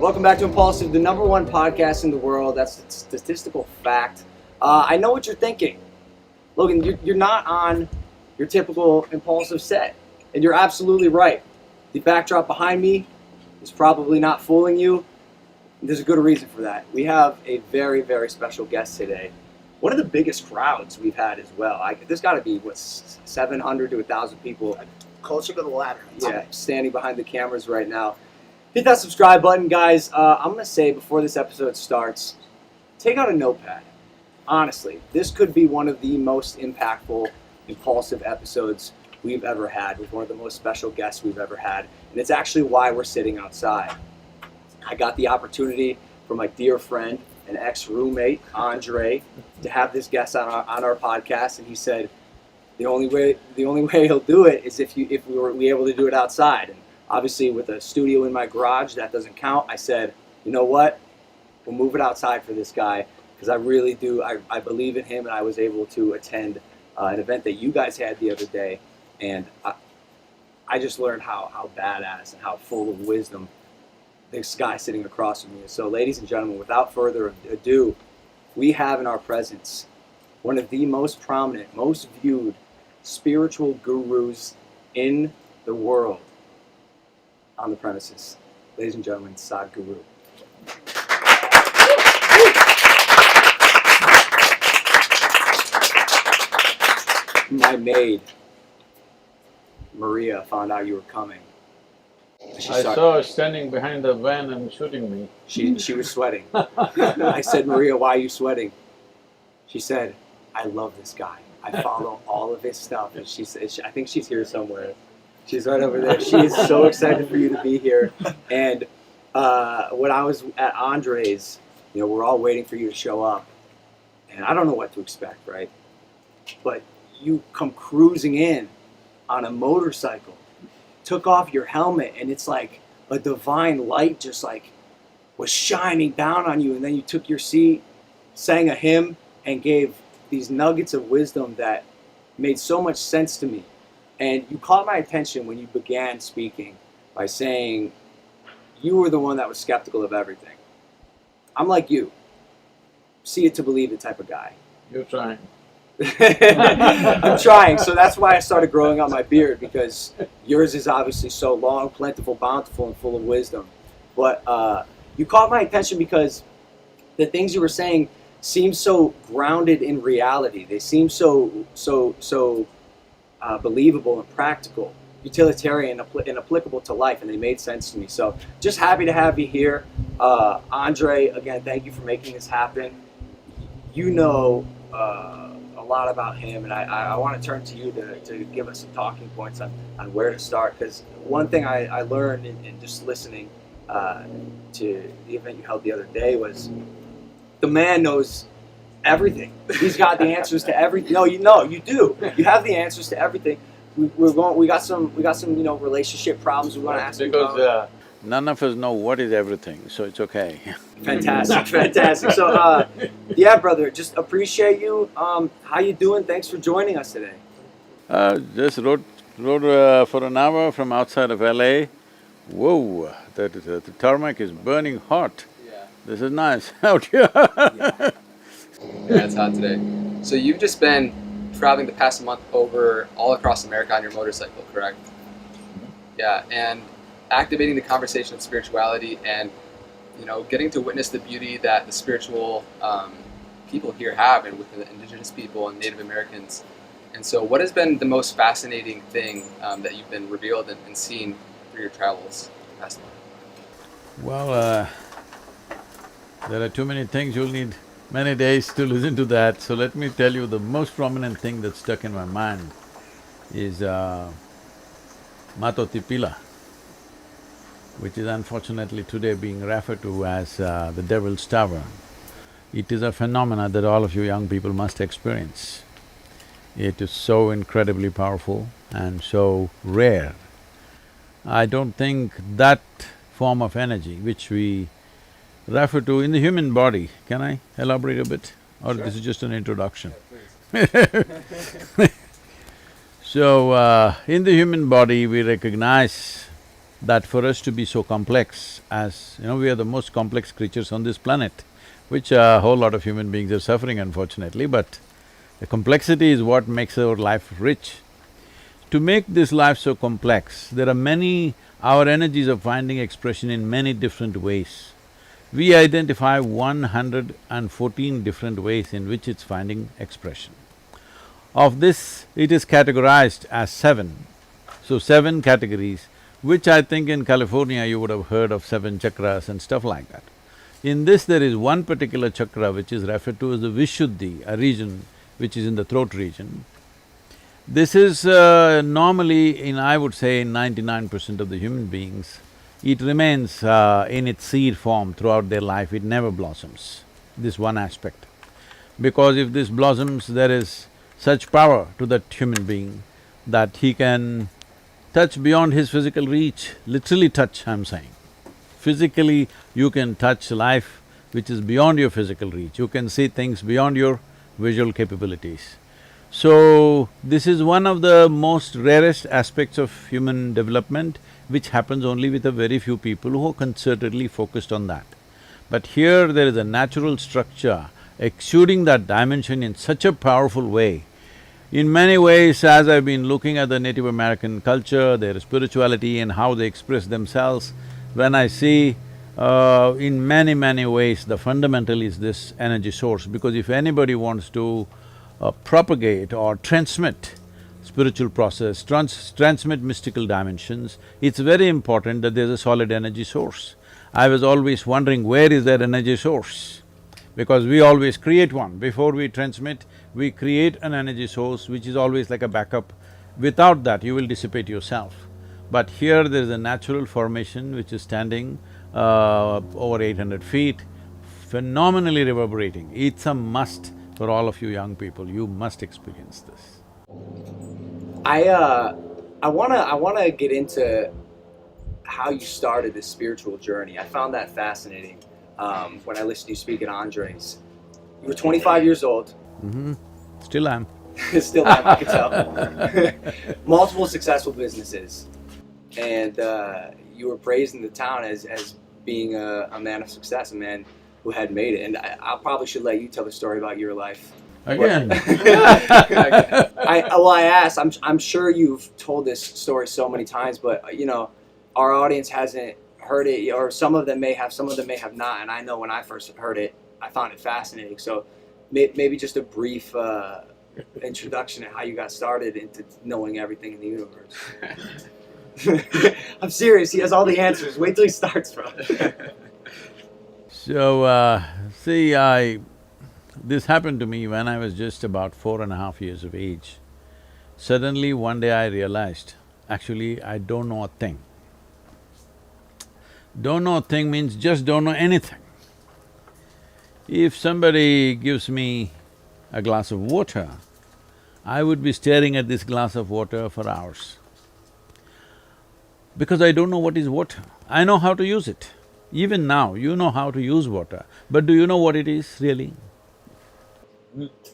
Welcome back to Impulsive, the #1 podcast in the world. That's a statistical fact. I know what you're thinking. Logan, you're not on your typical Impulsive set. And you're absolutely right. The backdrop behind me is probably not fooling you. There's a good reason for that. We have a very, very special guest today. One of the biggest crowds we've had as well. There's got to be, 700 to 1,000 people. Closer to the latter. Yeah, standing behind the cameras right now. Hit that subscribe button, guys. I'm going to say before this episode starts, take out a notepad. Honestly, this could be one of the most impactful, impulsive episodes we've ever had, with one of the most special guests we've ever had. And it's actually why we're sitting outside. I got the opportunity from my dear friend and ex-roommate, Andre, to have this guest on our podcast. And he said, the only way he'll do it is if we were able to do it outside. And obviously, with a studio in my garage, that doesn't count. I said, you know what? We'll move it outside for this guy, because I really do. I believe in him, and I was able to attend an event that you guys had the other day, and I just learned how badass and how full of wisdom this guy sitting across from me is. So, ladies and gentlemen, without further ado, we have in our presence one of the most prominent, most viewed spiritual gurus in the world on the premises. Ladies and gentlemen, Sadhguru. My maid, Maria, found out you were coming. I saw her standing behind the van and shooting me. She was sweating. I said, Maria, why are you sweating? She said, I love this guy. I follow all of his stuff. And she said, I think she's here somewhere. She's right over there. She is so excited for you to be here. And when I was at Andre's, we're all waiting for you to show up. And I don't know what to expect, right? But you come cruising in on a motorcycle, took off your helmet, and it's like a divine light just like was shining down on you. And then you took your seat, sang a hymn, and gave these nuggets of wisdom that made so much sense to me. And you caught my attention when you began speaking by saying you were the one that was skeptical of everything. I'm like you. See it to believe it type of guy. You're trying. I'm trying. So that's why I started growing out my beard, because yours is obviously so long, plentiful, bountiful, and full of wisdom. But you caught my attention because the things you were saying seem so grounded in reality. They seem so believable and practical, utilitarian, and applicable to life, and they made sense to me. So just happy to have you here. Andre, again, thank you for making this happen. You know a lot about him, and I want to turn to you to give us some talking points on where to start, because one thing I learned in just listening to the event you held the other day was the man knows everything. He's got the answers to everything. No, you do. You have the answers to everything. We got some relationship problems we want to ask you about. Because none of us know what is everything, so it's okay. Fantastic. So, yeah, brother, just appreciate you. How you doing? Thanks for joining us today. Just rode for an hour from outside of LA. Whoa, the tarmac is burning hot. Yeah. This is nice out here. Yeah, it's hot today. So you've just been traveling the past month over all across America on your motorcycle, correct? Yeah, and activating the conversation of spirituality, and getting to witness the beauty that the spiritual people here have, and with the indigenous people and Native Americans. And so what has been the most fascinating thing that you've been revealed and seen through your travels the past month? Well, there are too many things, you'll need many days to listen to that. So let me tell you, the most prominent thing that stuck in my mind is Matotipila, which is unfortunately today being referred to as the Devil's Tower. It is a phenomena that all of you young people must experience. It is so incredibly powerful and so rare. I don't think that form of energy which we refer to in the human body, can I elaborate a bit? Or Sure. This is just an introduction? Yeah, So, in the human body we recognize that for us to be so complex, as you know, we are the most complex creatures on this planet, which a whole lot of human beings are suffering unfortunately, but the complexity is what makes our life rich. To make this life so complex, there are many… our energies are finding expression in many different ways. We identify 114 different ways in which it's finding expression. Of this, it is categorized as 7. So 7 categories, which I think in California you would have heard of 7 chakras and stuff like that. In this there is one particular chakra which is referred to as the Vishuddhi, a region which is in the throat region. This is normally in, I would say, 99% of the human beings, it remains in its seed form throughout their life, it never blossoms, this one aspect. Because if this blossoms, there is such power to that human being that he can touch beyond his physical reach, literally touch, I'm saying. Physically, you can touch life which is beyond your physical reach, you can see things beyond your visual capabilities. So, this is one of the most rarest aspects of human development, which happens only with a very few people who are concertedly focused on that. But here there is a natural structure exuding that dimension in such a powerful way. In many ways, as I've been looking at the Native American culture, their spirituality and how they express themselves, when I see in many ways the fundamental is this energy source, because if anybody wants to propagate or transmit spiritual process, transmit mystical dimensions, it's very important that there's a solid energy source. I was always wondering, where is that energy source? Because we always create one. Before we transmit, we create an energy source which is always like a backup. Without that, you will dissipate yourself. But here there is a natural formation which is standing over 800 feet, phenomenally reverberating. It's a must for all of you young people, you must experience this. I wanna get into how you started this spiritual journey. I found that fascinating when I listened to you speak at Andre's. You were 25 years old. Still am. Still am, I can tell. Multiple successful businesses, and you were praised in the town as being a man of success, a man who had made it. And I probably should let you tell the story about your life. Again. I asked, I'm sure you've told this story so many times, but you know, our audience hasn't heard it, or some of them may have, some of them may have not, and I know when I first heard it, I found it fascinating. So maybe just a brief introduction to how you got started into knowing everything in the universe. I'm serious, he has all the answers. Wait till he starts, bro. So, see, this happened to me when I was just about 4.5 years of age. Suddenly one day I realized, actually I don't know a thing. Don't know a thing means just don't know anything. If somebody gives me a glass of water, I would be staring at this glass of water for hours. Because I don't know what is water. I know how to use it. Even now, you know how to use water, but do you know what it is really?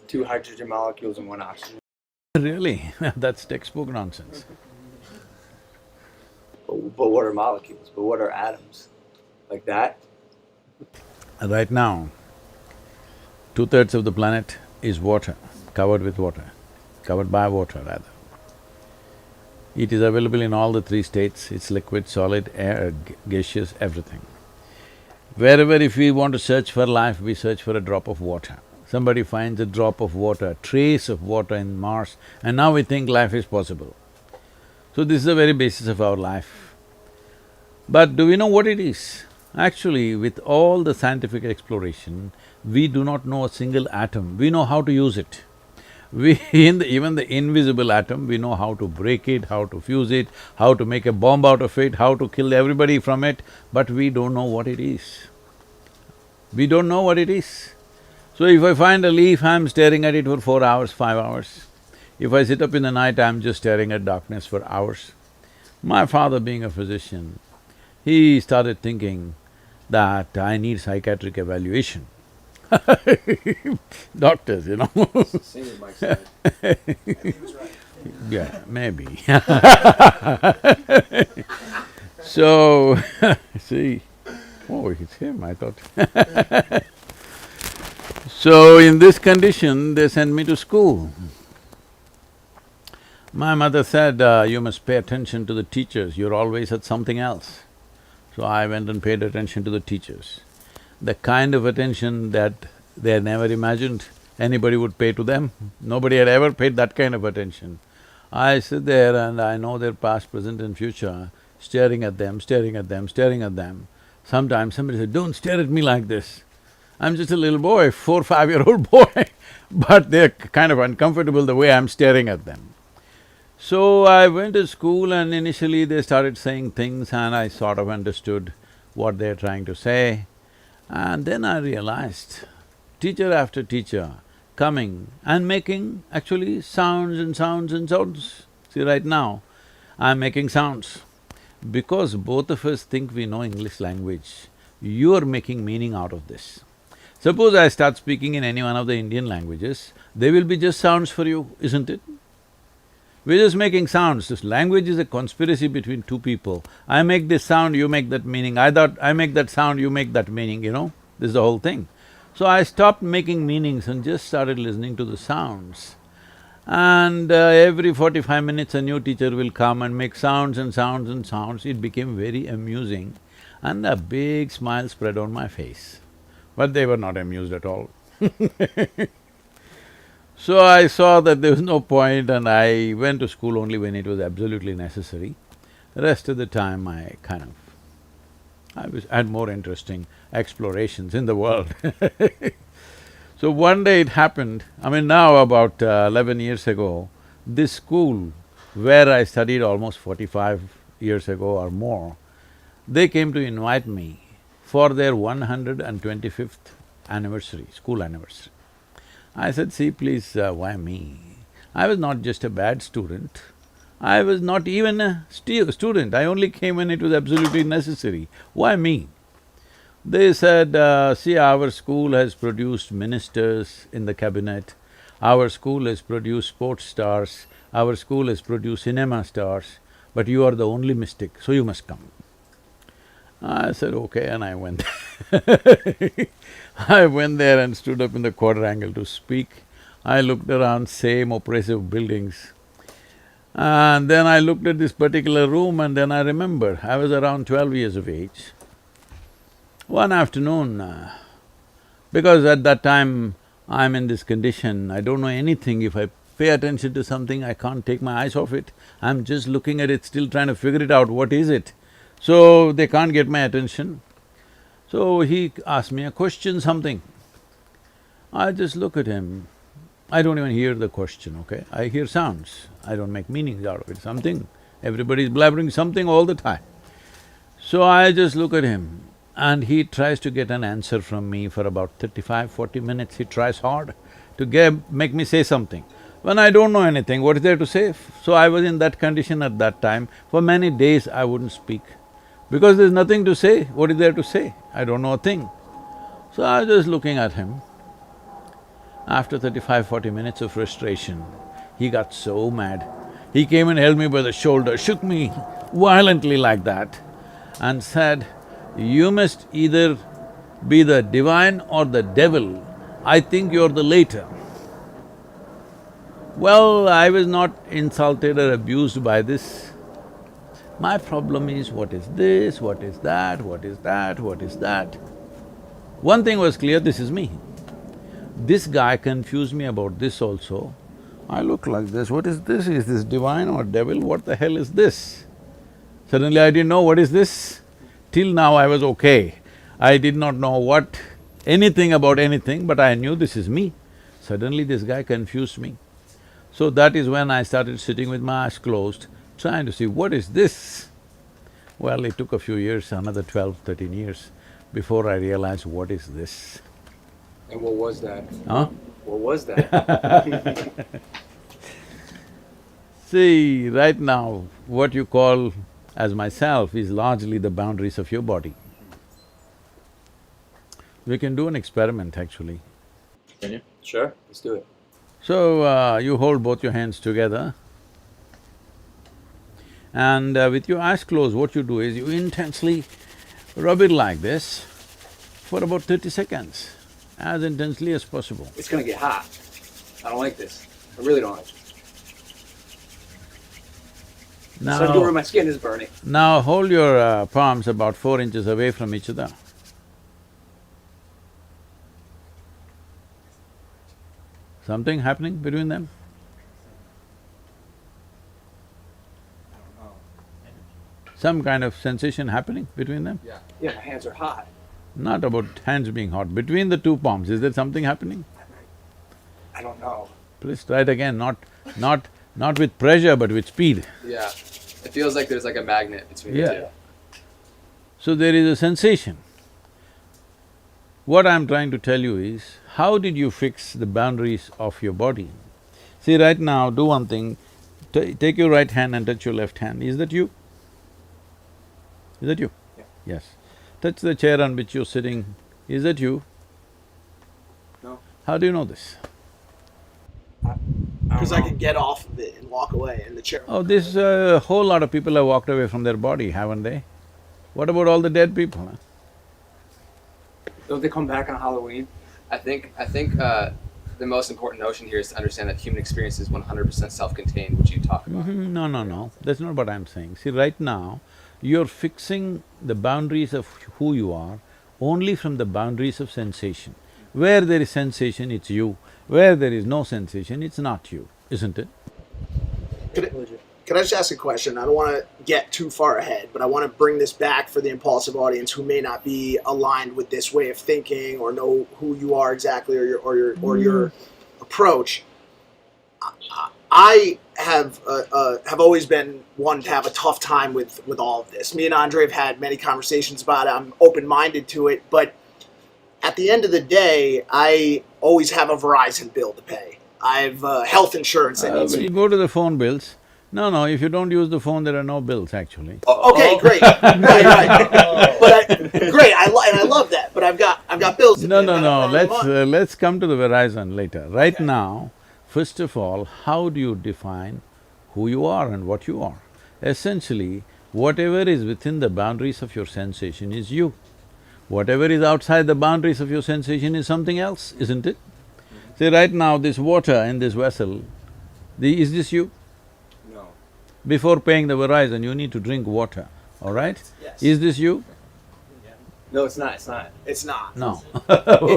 2 hydrogen molecules and 1 oxygen. Really? That's textbook nonsense. But what are molecules? But what are atoms? Like that? Right now, 2/3 of the planet is water, covered with water, covered by water rather. It is available in all the 3 states, it's liquid, solid, air, gaseous, everything. Wherever if we want to search for life, we search for a drop of water. Somebody finds a drop of water, a trace of water in Mars, and now we think life is possible. So this is the very basis of our life. But do we know what it is? Actually, with all the scientific exploration, we do not know a single atom, we know how to use it. Even the invisible atom, we know how to break it, how to fuse it, how to make a bomb out of it, how to kill everybody from it, but we don't know what it is. We don't know what it is. So if I find a leaf, I'm staring at it for 4 hours, 5 hours. If I sit up in the night, I'm just staring at darkness for hours. My father being a physician, he started thinking that I need psychiatric evaluation. Doctors, you know. Singing Mike said. I think he was right. Yeah, maybe. So, see, oh, it's him, I thought. So, in this condition, they sent me to school. My mother said, you must pay attention to the teachers, you're always at something else. So I went and paid attention to the teachers. The kind of attention that they had never imagined anybody would pay to them. Nobody had ever paid that kind of attention. I sit there and I know their past, present and future, staring at them, staring at them, staring at them. Sometimes somebody said, don't stare at me like this. I'm just a little boy, 4-5-year-old boy, but they're kind of uncomfortable the way I'm staring at them. So I went to school and initially they started saying things and I sort of understood what they're trying to say. And then I realized, teacher after teacher coming and making actually sounds and sounds and sounds. See, right now, I'm making sounds. Because both of us think we know English language, you're making meaning out of this. Suppose I start speaking in any one of the Indian languages, they will be just sounds for you, isn't it? We're just making sounds. This language is a conspiracy between two people. I make this sound, you make that meaning. I make that sound, you make that meaning, you know? This is the whole thing. So I stopped making meanings and just started listening to the sounds. And every 45 minutes a new teacher will come and make sounds and sounds and sounds. It became very amusing and a big smile spread on my face. But they were not amused at all. So I saw that there was no point and I went to school only when it was absolutely necessary. The rest of the time I had more interesting explorations in the world. So one day it happened, now about 11 years ago, this school where I studied almost 45 years ago or more, they came to invite me for their 125th anniversary, school anniversary. I said, see, please, why me? I was not just a bad student, I was not even a student, I only came when it was absolutely necessary. Why me? They said, see, our school has produced ministers in the cabinet, our school has produced sports stars, our school has produced cinema stars, but you are the only mystic, so you must come. I said, okay, and I went I went there and stood up in the quadrangle to speak. I looked around, same oppressive buildings. And then I looked at this particular room and then I remembered, I was around 12 years of age. One afternoon, because at that time I'm in this condition, I don't know anything. If I pay attention to something, I can't take my eyes off it. I'm just looking at it, still trying to figure it out, what is it? So they can't get my attention. So he asked me a question, something. I just look at him, I don't even hear the question, okay? I hear sounds, I don't make meanings out of it, something. Everybody's blabbering something all the time. So I just look at him and he tries to get an answer from me for about 35-40 minutes, he tries hard to make me say something. When I don't know anything, what is there to say? So I was in that condition at that time, for many days I wouldn't speak. Because there's nothing to say, what is there to say? I don't know a thing. So I was just looking at him. After 35-40 minutes of frustration, he got so mad. He came and held me by the shoulder, shook me violently like that and said, you must either be the divine or the devil, I think you're the later. Well, I was not insulted or abused by this. My problem is, what is this, what is that, what is that, what is that? One thing was clear, this is me. This guy confused me about this also. I look like this, what is this? Is this divine or devil? What the hell is this? Suddenly I didn't know what is this. Till now I was okay. I did not know anything about anything, but I knew this is me. Suddenly this guy confused me. So that is when I started sitting with my eyes closed, trying to see, what is this? Well, it took a few years, another 12-13 years, before I realized what is this. And what was that? Huh? What was that? See, right now, what you call as myself is largely the boundaries of your body. We can do an experiment, actually. Can you? Sure, let's do it. So, you hold both your hands together And with your eyes closed, what you do is you intensely rub it like this for about 30 seconds, as intensely as possible. It's gonna get hot. I don't like this. I really don't like this. Sadhguru, my skin is burning. Now hold your palms about 4 inches away from each other. Something happening between them? Some kind of sensation happening between them? Yeah. Yeah, my hands are hot. Not about hands being hot, between the two palms, is there something happening? I don't know. Please try it again, not with pressure but with speed. Yeah. It feels like there's like a magnet between the Yeah. two. So there is a sensation. What I'm trying to tell you is, how did you fix the boundaries of your body? See, right now, do one thing, take your right hand and touch your left hand. Is that you? Is that you? Yeah. Yes. Touch the chair on which you're sitting. Is that you? No. How do you know this? Because I can get off of it and walk away in the chair. Oh, this a whole lot of people have walked away from their body, haven't they? What about all the dead people, huh? Don't they come back on Halloween? I think the most important notion here is to understand that human experience is 100% self-contained, which you talk about. No, that's not what I'm saying. See, right now, you're fixing the boundaries of who you are only from the boundaries of sensation. Where there is sensation, it's you. Where there is no sensation, it's not you, isn't it? Can I just ask a question? I don't want to get too far ahead, but I want to bring this back for the impulsive audience who may not be aligned with this way of thinking or know who you are exactly or your approach. I have always been one to have a tough time with all of this. Me and Andre have had many conversations about it. I'm open-minded to it, but at the end of the day, I always have a Verizon bill to pay. I have health insurance that needs to You be… go to the phone bills. No, if you don't use the phone, there are no bills actually. Okay, great, right. Great, and I love that. But I've got bills. To No, pay. let's come to the Verizon later. Right now, first of all, how do you define who you are and what you are? Essentially, whatever is within the boundaries of your sensation is you. Whatever is outside the boundaries of your sensation is something else, isn't it? See, right now, this water in this vessel, is this you? No. Before paying the Verizon, you need to drink water, all right? Yes. Is this you? No, it's not, it's not. It's not. No.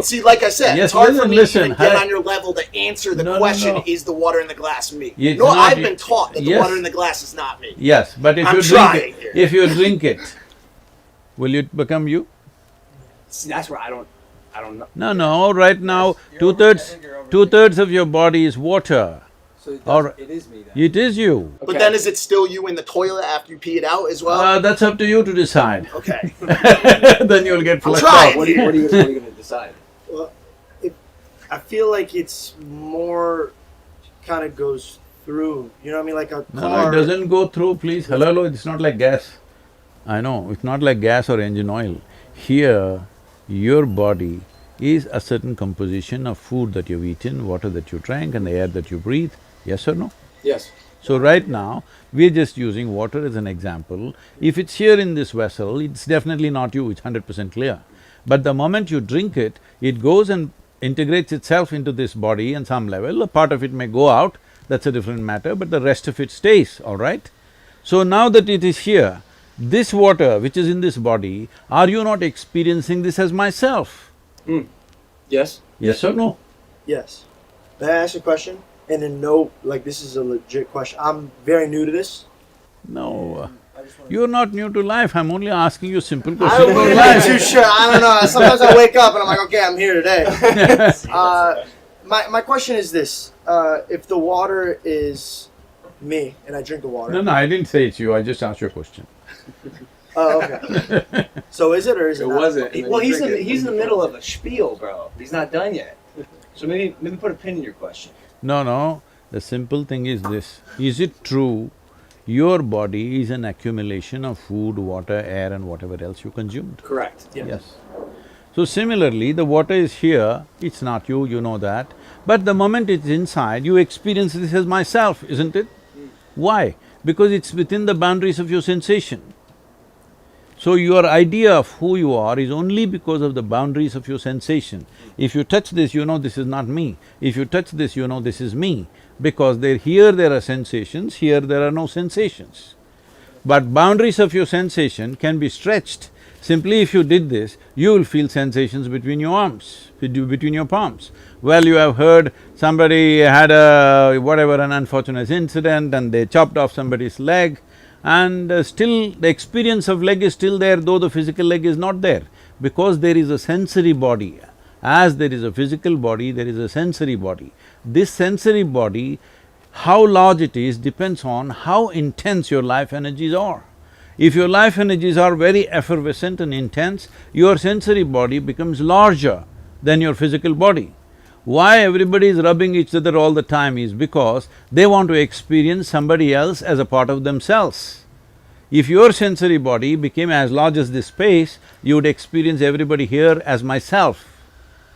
See, like I said, Yes, it's hard for me listen, to even get hi- on your level to answer the No, question, no. is the water in the glass me? It's No, not I've you- been taught that the Yes. water in the glass is not me. Yes, but if I'm you drink trying it, here. if you drink it, will it become you? See, that's where I don't know. No, right now, two-thirds of your body is water. So it, Or- it is me then. It is you. But Okay. then is it still you in the toilet after you pee it out as well? That's up to you to decide. Okay. Then you'll get flushed trying. out. What are you gonna decide? Well, I feel like it's more kind of goes through, you know what I mean, like a No, car. it doesn't go through, please. Hello, it's not like gas. I know, it's not like gas or engine oil. Here, your body is a certain composition of food that you've eaten, water that you drank, and the air that you breathe. Yes or no? Yes. So right now, we're just using water as an example. If it's here in this vessel, it's definitely not you, it's 100% clear. But the moment you drink it, it goes and integrates itself into this body on some level. A part of it may go out, that's a different matter, but the rest of it stays, all right? So now that it is here, this water which is in this body, are you not experiencing this as myself? Yes? Yes or no? Yes. May I ask a question? And then no, like this is a legit question. I'm very new to this. No, you're not new to life, I'm only asking you simple I questions about wouldn't be life. too sure. I don't know. Sometimes I wake up and I'm like, okay, I'm here today. My question is this: if the water is me and I drink the water, No, I didn't say it's you, I just asked you a question. oh, okay. So is it or is it? It not? wasn't. and then Well, you he's drink it. in the middle of a spiel, bro. He's not done yet. So maybe put a pin in your question. No, the simple thing is this, is it true your body is an accumulation of food, water, air and whatever else you consumed? Correct. Yes. So similarly, the water is here, it's not you, you know that, but the moment it's inside, you experience this as myself, isn't it? Why? Because it's within the boundaries of your sensation. So your idea of who you are is only because of the boundaries of your sensation. If you touch this, you know this is not me. If you touch this, you know this is me. Because here there are sensations, here there are no sensations. But boundaries of your sensation can be stretched. Simply if you did this, you will feel sensations between your arms, between your palms. Well, you have heard somebody had an unfortunate incident and they chopped off somebody's leg, and still the experience of leg is still there, though the physical leg is not there, because there is a sensory body. As there is a physical body, there is a sensory body. This sensory body, how large it is depends on how intense your life energies are. If your life energies are very effervescent and intense, your sensory body becomes larger than your physical body. Why everybody is rubbing each other all the time is because they want to experience somebody else as a part of themselves. If your sensory body became as large as this space, you would experience everybody here as myself.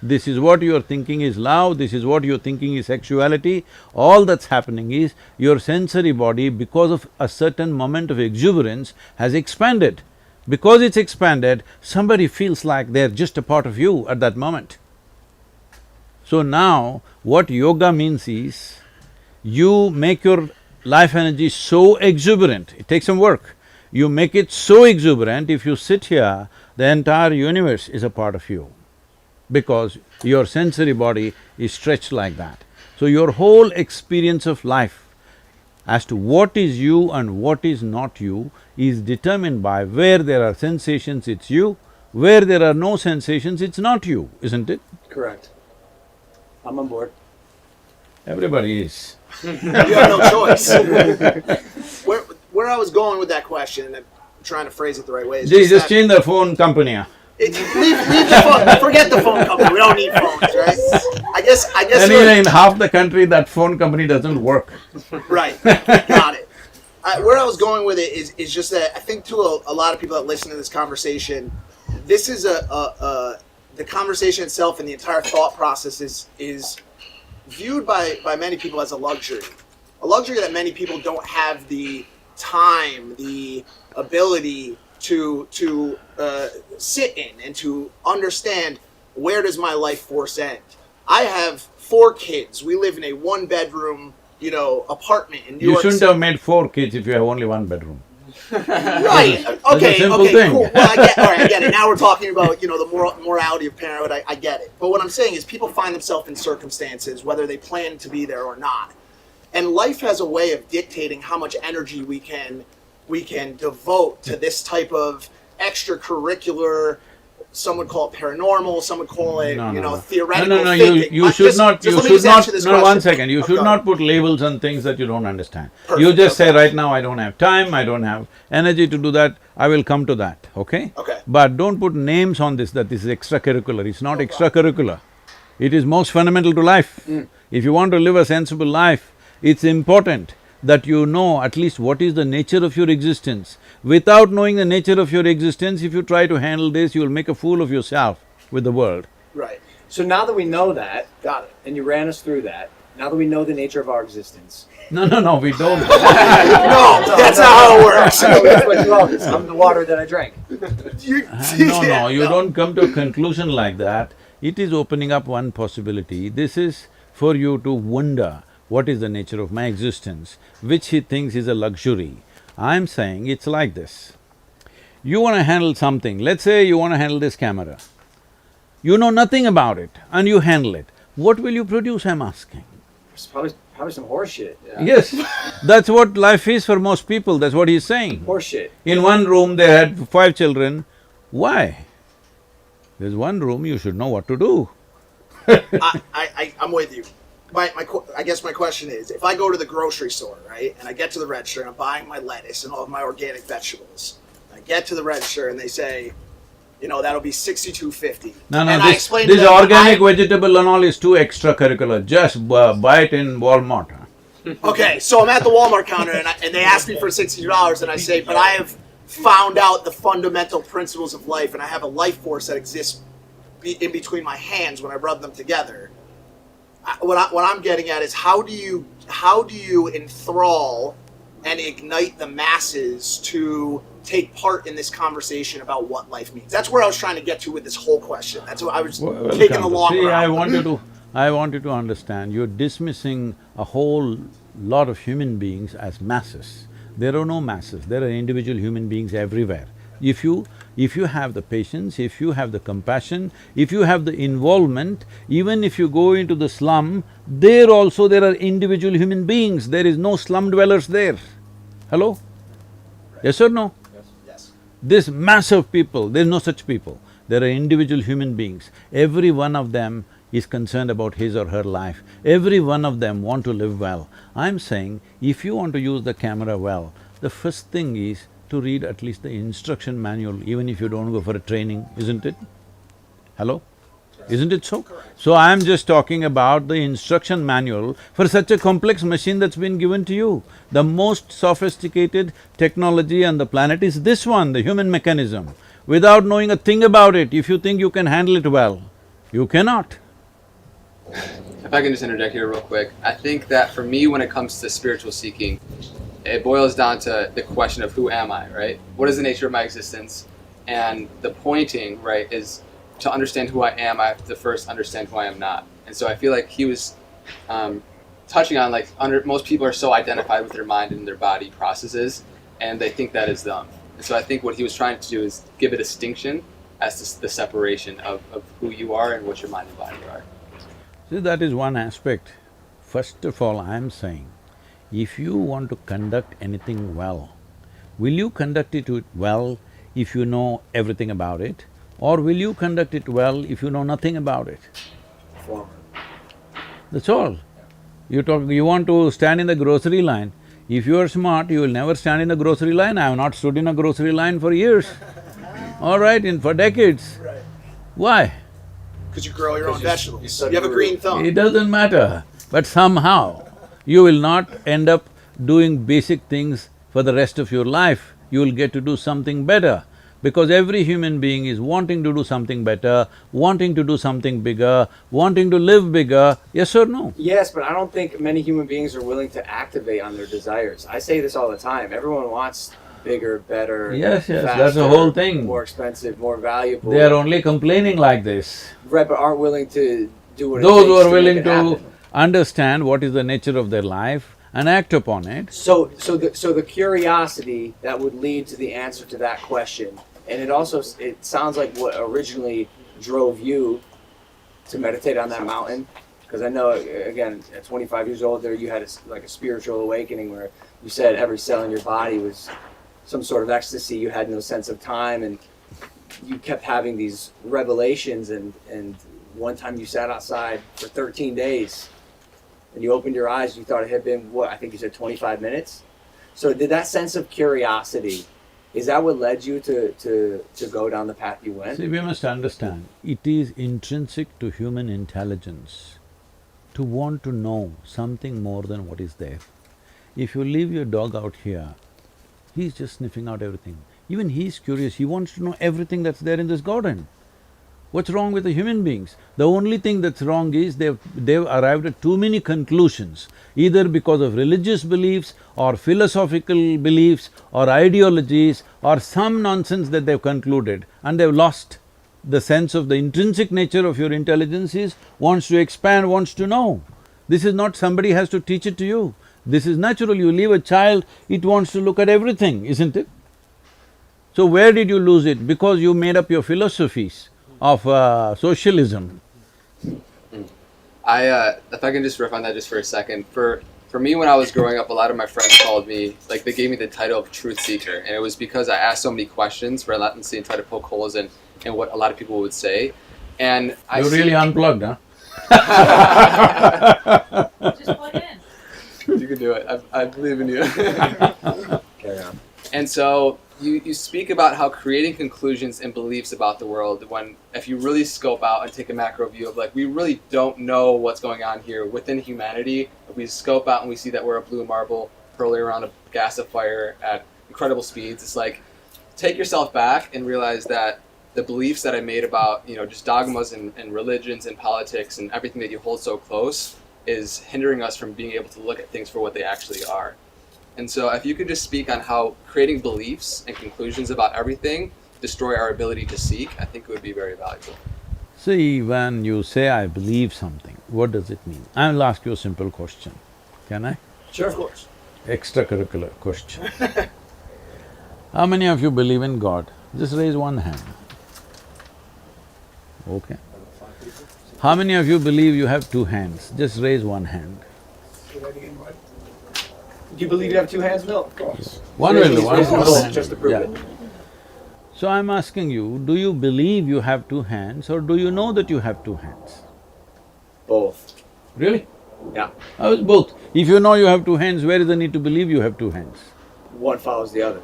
This is what you're thinking is love, this is what you're thinking is sexuality. All that's happening is your sensory body, because of a certain moment of exuberance, has expanded. Because it's expanded, somebody feels like they're just a part of you at that moment. So now, what yoga means is, you make your life energy so exuberant, it takes some work. You make it so exuberant, if you sit here, the entire universe is a part of you, because your sensory body is stretched like that. So your whole experience of life as to what is you and what is not you is determined by where there are sensations, it's you, where there are no sensations, it's not you, isn't it? Correct. I'm on board. Everybody is. You have no choice. Where I was going with that question, and I'm trying to phrase it the right way, is Just change the phone company. leave the phone, forget the phone company, we don't need phones, right? I guess Anyway, in half the country, that phone company doesn't work. Right, got it. Where I was going with it is just that I think to a lot of people that listen to this conversation, this is the conversation itself and the entire thought process is viewed by many people as a luxury that many people don't have the time, the ability to sit in and to understand, where does my life force end? I have 4 kids. We live in a 1-bedroom, apartment in New York You shouldn't City. have made 4 kids if you have only 1 bedroom. Right. a Okay. simple Okay. thing. Cool. Well, I get it. Now we're talking about the morality of parenthood. I get it. But what I'm saying is, people find themselves in circumstances whether they plan to be there or not, and life has a way of dictating how much energy we can devote to this type of extracurricular. Some would call it paranormal. Some would call it theoretical thinking. You should not. Just You let me should just not. answer this No, question. one second. You should Okay. not put labels on things that you don't understand. Perfect, You just okay. say, right now I don't have time, I don't have energy to do that. I will come to that. Okay? Okay. But don't put names on this that this is extracurricular. It's not extracurricular. It is most fundamental to life. If you want to live a sensible life, it's important that you know at least what is the nature of your existence. Without knowing the nature of your existence, if you try to handle this, you will make a fool of yourself with the world. Right. So now that we know that, Got it. and you ran us through that, now that we know the nature of our existence… No, we don't. No, that's not how it works. That's what you always… I'm the water that I drank. No, you don't come to a conclusion like that. It is opening up one possibility. This is for you to wonder, what is the nature of my existence, which he thinks is a luxury. I'm saying it's like this. You want to handle something, let's say you want to handle this camera. You know nothing about it and you handle it. What will you produce, I'm asking? It's probably some horse shit. Yeah. Yes, that's what life is for most people, that's what he's saying. Horse shit. In one room they had 5 children. Why? There's one room, you should know what to do. I'm with you. I guess my question is, if I go to the grocery store, right, and I get to the register and I'm buying my lettuce and all of my organic vegetables, I get to the register and they say, that'll be $62.50. No, and I this explain to them, organic vegetable and all is too extracurricular, just buy it in Walmart. Okay, so I'm at the Walmart counter and they ask me for $62 and I say, but I have found out the fundamental principles of life and I have a life force that exists in between my hands when I rub them together. What I'm getting at is, how do you enthrall and ignite the masses to take part in this conversation about what life means? That's where I was trying to get to with this whole question. That's what I was taking the long See, route. I want you to understand, you're dismissing a whole lot of human beings as masses. There are no masses, there are individual human beings everywhere. If you have the patience, if you have the compassion, if you have the involvement, even if you go into the slum, there also there are individual human beings, there is no slum dwellers there. Hello? Yes or no? Yes. This mass of people, there's no such people. There are individual human beings. Every one of them is concerned about his or her life. Every one of them want to live well. I'm saying, if you want to use the camera well, the first thing is to read at least the instruction manual, even if you don't go for a training, isn't it? Hello? Isn't it so? So I'm just talking about the instruction manual for such a complex machine that's been given to you. The most sophisticated technology on the planet is this one, the human mechanism. Without knowing a thing about it, if you think you can handle it well, you cannot. If I can just interject here real quick, I think that for me, when it comes to spiritual seeking, it boils down to the question of who am I, right? What is the nature of my existence? And the pointing, right, is to understand who I am, I have to first understand who I am not. And so I feel like he was touching on, like, most people are so identified with their mind and their body processes, and they think that is them. And so I think what he was trying to do is give a distinction as to the separation of who you are and what your mind and body are. See, that is one aspect. First of all, I'm saying, if you want to conduct anything well, will you conduct it well if you know everything about it? Or will you conduct it well if you know nothing about it? Former. That's all. You want to stand in the grocery line, if you are smart, you will never stand in the grocery line. I have not stood in a grocery line for years. All right, for decades. Right. Why? Because you grow your own vegetables. you You have a green thumb. It doesn't matter, but somehow you will not end up doing basic things for the rest of your life. You will get to do something better, because every human being is wanting to do something better, wanting to do something bigger, wanting to live bigger, yes or no? Yes, but I don't think many human beings are willing to activate on their desires. I say this all the time. Everyone wants bigger, better, Yes, faster, that's the whole thing. more expensive, more valuable. They are only complaining like this. Right, but aren't willing to do what it Those takes who are to willing make it to happen. understand what is the nature of their life and act upon it. So the curiosity that would lead to the answer to that question, and it sounds like what originally drove you to meditate on that mountain, because I know, again, at 25 years old, there you had a spiritual awakening where you said every cell in your body was some sort of ecstasy. You had no sense of time, and you kept having these revelations. And one time you sat outside for 13 days, and you opened your eyes. You thought it had been what I think you said 25 minutes. So did that sense of curiosity? Is that what led you to go down the path you went? See, we must understand, it is intrinsic to human intelligence to want to know something more than what is there. If you leave your dog out here, he's just sniffing out everything. Even he's curious, he wants to know everything that's there in this garden. What's wrong with the human beings? The only thing that's wrong is they've arrived at too many conclusions, either because of religious beliefs or philosophical beliefs or ideologies or some nonsense that they've concluded, and they've lost the sense of the intrinsic nature of your intelligence is wants to expand, wants to know. This is not somebody has to teach it to you. This is natural. You leave a child, it wants to look at everything, isn't it? So where did you lose it? Because you made up your philosophies of socialism. If I can just riff on that just for a second. For me, when I was growing up, a lot of my friends called me, like they gave me the title of truth seeker, and it was because I asked so many questions relentlessly and tried to poke holes in what a lot of people would say. And You're really unplugged, huh? Just plug in. You can do it. I believe in you. Carry on. And so you speak about how creating conclusions and beliefs about the world, when if you really scope out and take a macro view of like we really don't know what's going on here within humanity, if we scope out and we see that we're a blue marble hurling around a gasifier at incredible speeds, it's like take yourself back and realize that the beliefs that I made about just dogmas and religions and politics and everything that you hold so close is hindering us from being able to look at things for what they actually are. And so if you could just speak on how creating beliefs and conclusions about everything destroy our ability to seek, I think it would be very valuable. See, when you say, I believe something, what does it mean? I'll ask you a simple question, can I? Sure, of course. Extracurricular question. How many of you believe in God? Just raise one hand. Okay. How many of you believe you have two hands? Just raise one hand. Do you believe you have two hands? No, of course. One will do, one hand. Just to prove Yeah. it. So I'm asking you, do you believe you have two hands or do you know that you have two hands? Both. Really? Yeah. How is both? If you know you have two hands, where is the need to believe you have two hands? One follows the other.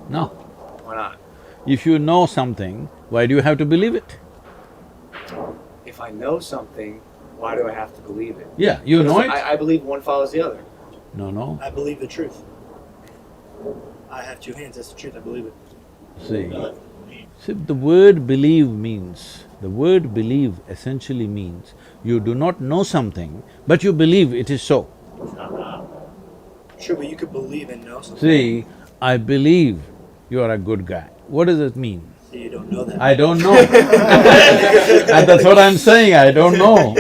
No. Why not? If you know something, why do you have to believe it? If I know something, why do I have to believe it? Yeah, you know it? I believe one follows the other. No. I believe the truth. I have two hands, that's the truth, I believe it. See, the word believe essentially means you do not know something, but you believe it is so. Sure, but you could believe and know something. See, I believe you are a good guy. What does it mean? So you don't know that. I don't know. And that's what I'm saying, I don't know.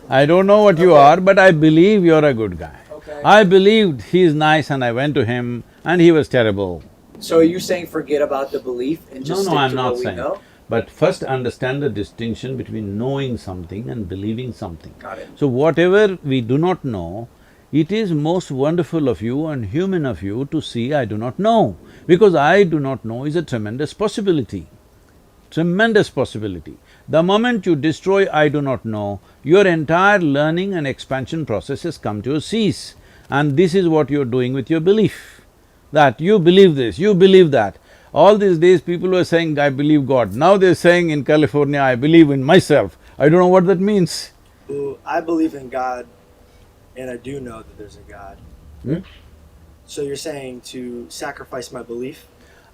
I don't know what you are, but I believe you're a good guy. Okay. I believed he's nice and I went to him and he was terrible. So are you saying forget about the belief and just No, stick I'm to not what we saying. know? But first understand the distinction between knowing something and believing something. Got it. So whatever we do not know, it is most wonderful of you and human of you to see I do not know. Because I do not know is a tremendous possibility. Tremendous possibility. The moment you destroy I do not know, your entire learning and expansion process has come to a cease. And this is what you're doing with your belief. That you believe this, you believe that. All these days people were saying, I believe God. Now they're saying in California, I believe in myself. I don't know what that means. Well, I believe in God, and I do know that there's a God. Hmm? So you're saying to sacrifice my belief?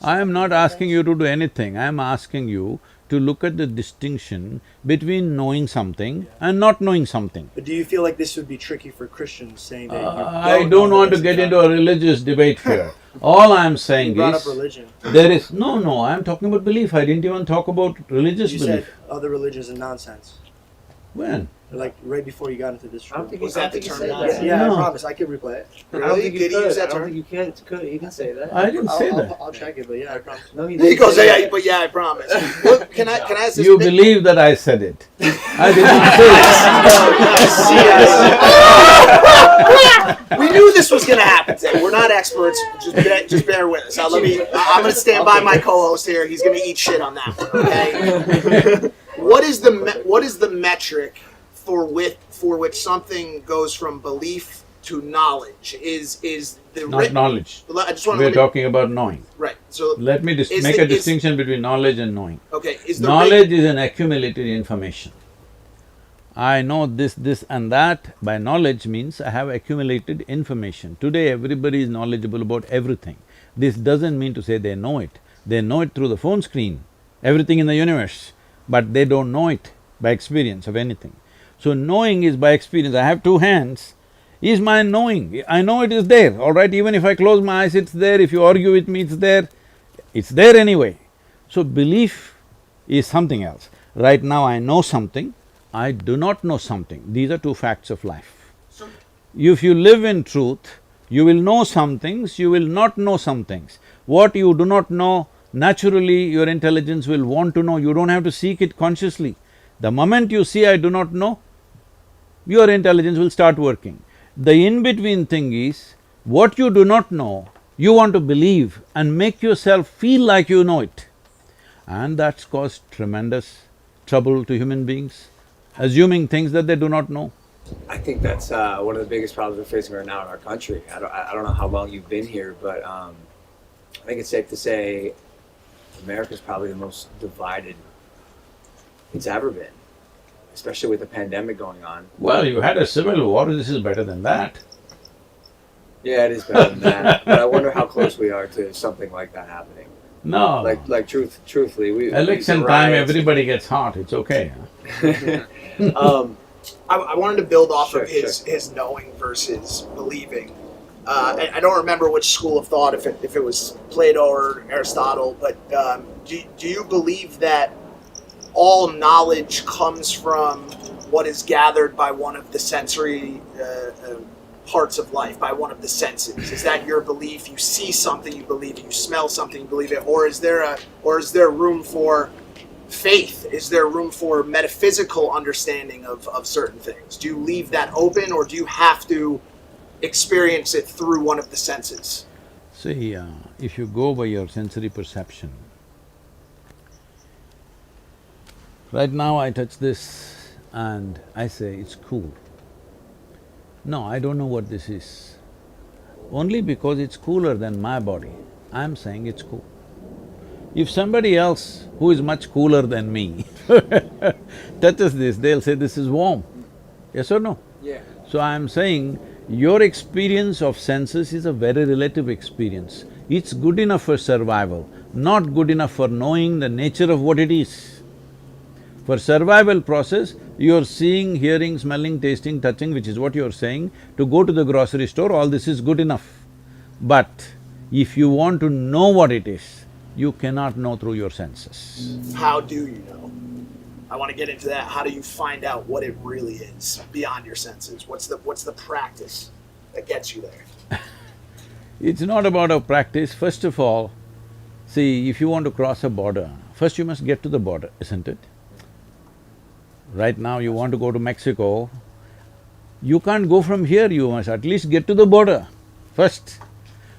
I am not asking you to do anything, I am asking you to look at the distinction between knowing something and not knowing something. But do you feel like this would be tricky for Christians, saying that I don't want to get into a religious debate here. All I am saying You brought up is, religion. there is… No, I am talking about belief, I didn't even talk about religious You belief. said other religions are nonsense. When? Like right before you got into this I don't room. think Was I don't that the think term said that? that. Yeah, No. I promise. I could replay it. I don't Really? think you Did he could. use that I don't term? think you can. You can say that. I didn't say that. I'll check it, but yeah, I promise. No, he He didn't goes, say yeah, that. but yeah, I promise. Look, can I ask this? You believe that I said it. I did not say it. We knew this was going to happen today. We're not experts. Just bear with us. I'm going to stand by my co-host here. He's going to eat shit on that one. Okay. What is the metric for which something goes from belief to knowledge? Is the Not knowledge. I just want We're to talking about knowing. right. So Let me Is make the- a is- distinction between knowledge and knowing. okay, is the Knowledge is an accumulated information. I know this and that. By knowledge means I have accumulated information. Today everybody is knowledgeable about everything. This doesn't mean to say they know it. They know it through the phone screen, everything in the universe, but they don't know it by experience of anything. So knowing is by experience. I have two hands, is my knowing. I know it is there, all right? Even if I close my eyes, it's there. If you argue with me, it's there. It's there anyway. So belief is something else. Right now I know something, I do not know something. These are two facts of life. If you live in truth, you will know some things, you will not know some things. What you do not know, naturally your intelligence will want to know, you don't have to seek it consciously. The moment you see I do not know, your intelligence will start working. The in-between thing is, what you do not know, you want to believe and make yourself feel like you know it. And that's caused tremendous trouble to human beings, assuming things that they do not know. I think that's one of the biggest problems we're facing right now in our country. I don't know how long you've been here, but I think it's safe to say America's probably the most divided it's ever been, especially with the pandemic going on. Well, you had a civil war, this is better than that. Yeah, it is better than that, but I wonder how close we are to something like that happening. No. Truthfully, we Election the time, riots- everybody gets hot, it's okay. I wanted to build off Sure, of his knowing versus believing. I don't remember which school of thought, if it was Plato or Aristotle, but do you believe that all knowledge comes from what is gathered by one of the sensory parts of life, by one of the senses? Is that your belief? You see something, you believe it. You smell something, you believe it. Or is there room for faith? Is there room for metaphysical understanding of certain things? Do you leave that open, or do you have to experience it through one of the senses? See, if you go by your sensory perception, right now I touch this and I say, it's cool. No, I don't know what this is. Only because it's cooler than my body, I'm saying it's cool. If somebody else who is much cooler than me touches this, they'll say this is warm. Yes or no? Yeah. So I'm saying your experience of senses is a very relative experience. It's good enough for survival, not good enough for knowing the nature of what it is. For survival process, you're seeing, hearing, smelling, tasting, touching, which is what you're saying. To go to the grocery store, all this is good enough. But if you want to know what it is, you cannot know through your senses. How do you know? I want to get into that. How do you find out what it really is beyond your senses? What's the practice that gets you there? It's not about a practice. First of all, see, if you want to cross a border, first you must get to the border, isn't it? Right now you want to go to Mexico, you can't go from here, you must at least get to the border first.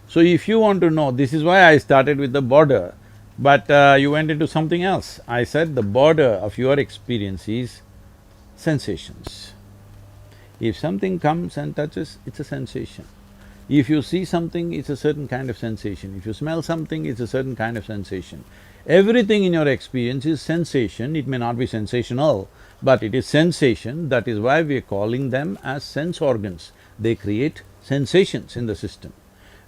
So if you want to know, this is why I started with the border, but you went into something else. I said the border of your experience is sensations. If something comes and touches, it's a sensation. If you see something, it's a certain kind of sensation. If you smell something, it's a certain kind of sensation. Everything in your experience is sensation. It may not be sensational, but it is sensation. That is why we are calling them as sense organs. They create sensations in the system.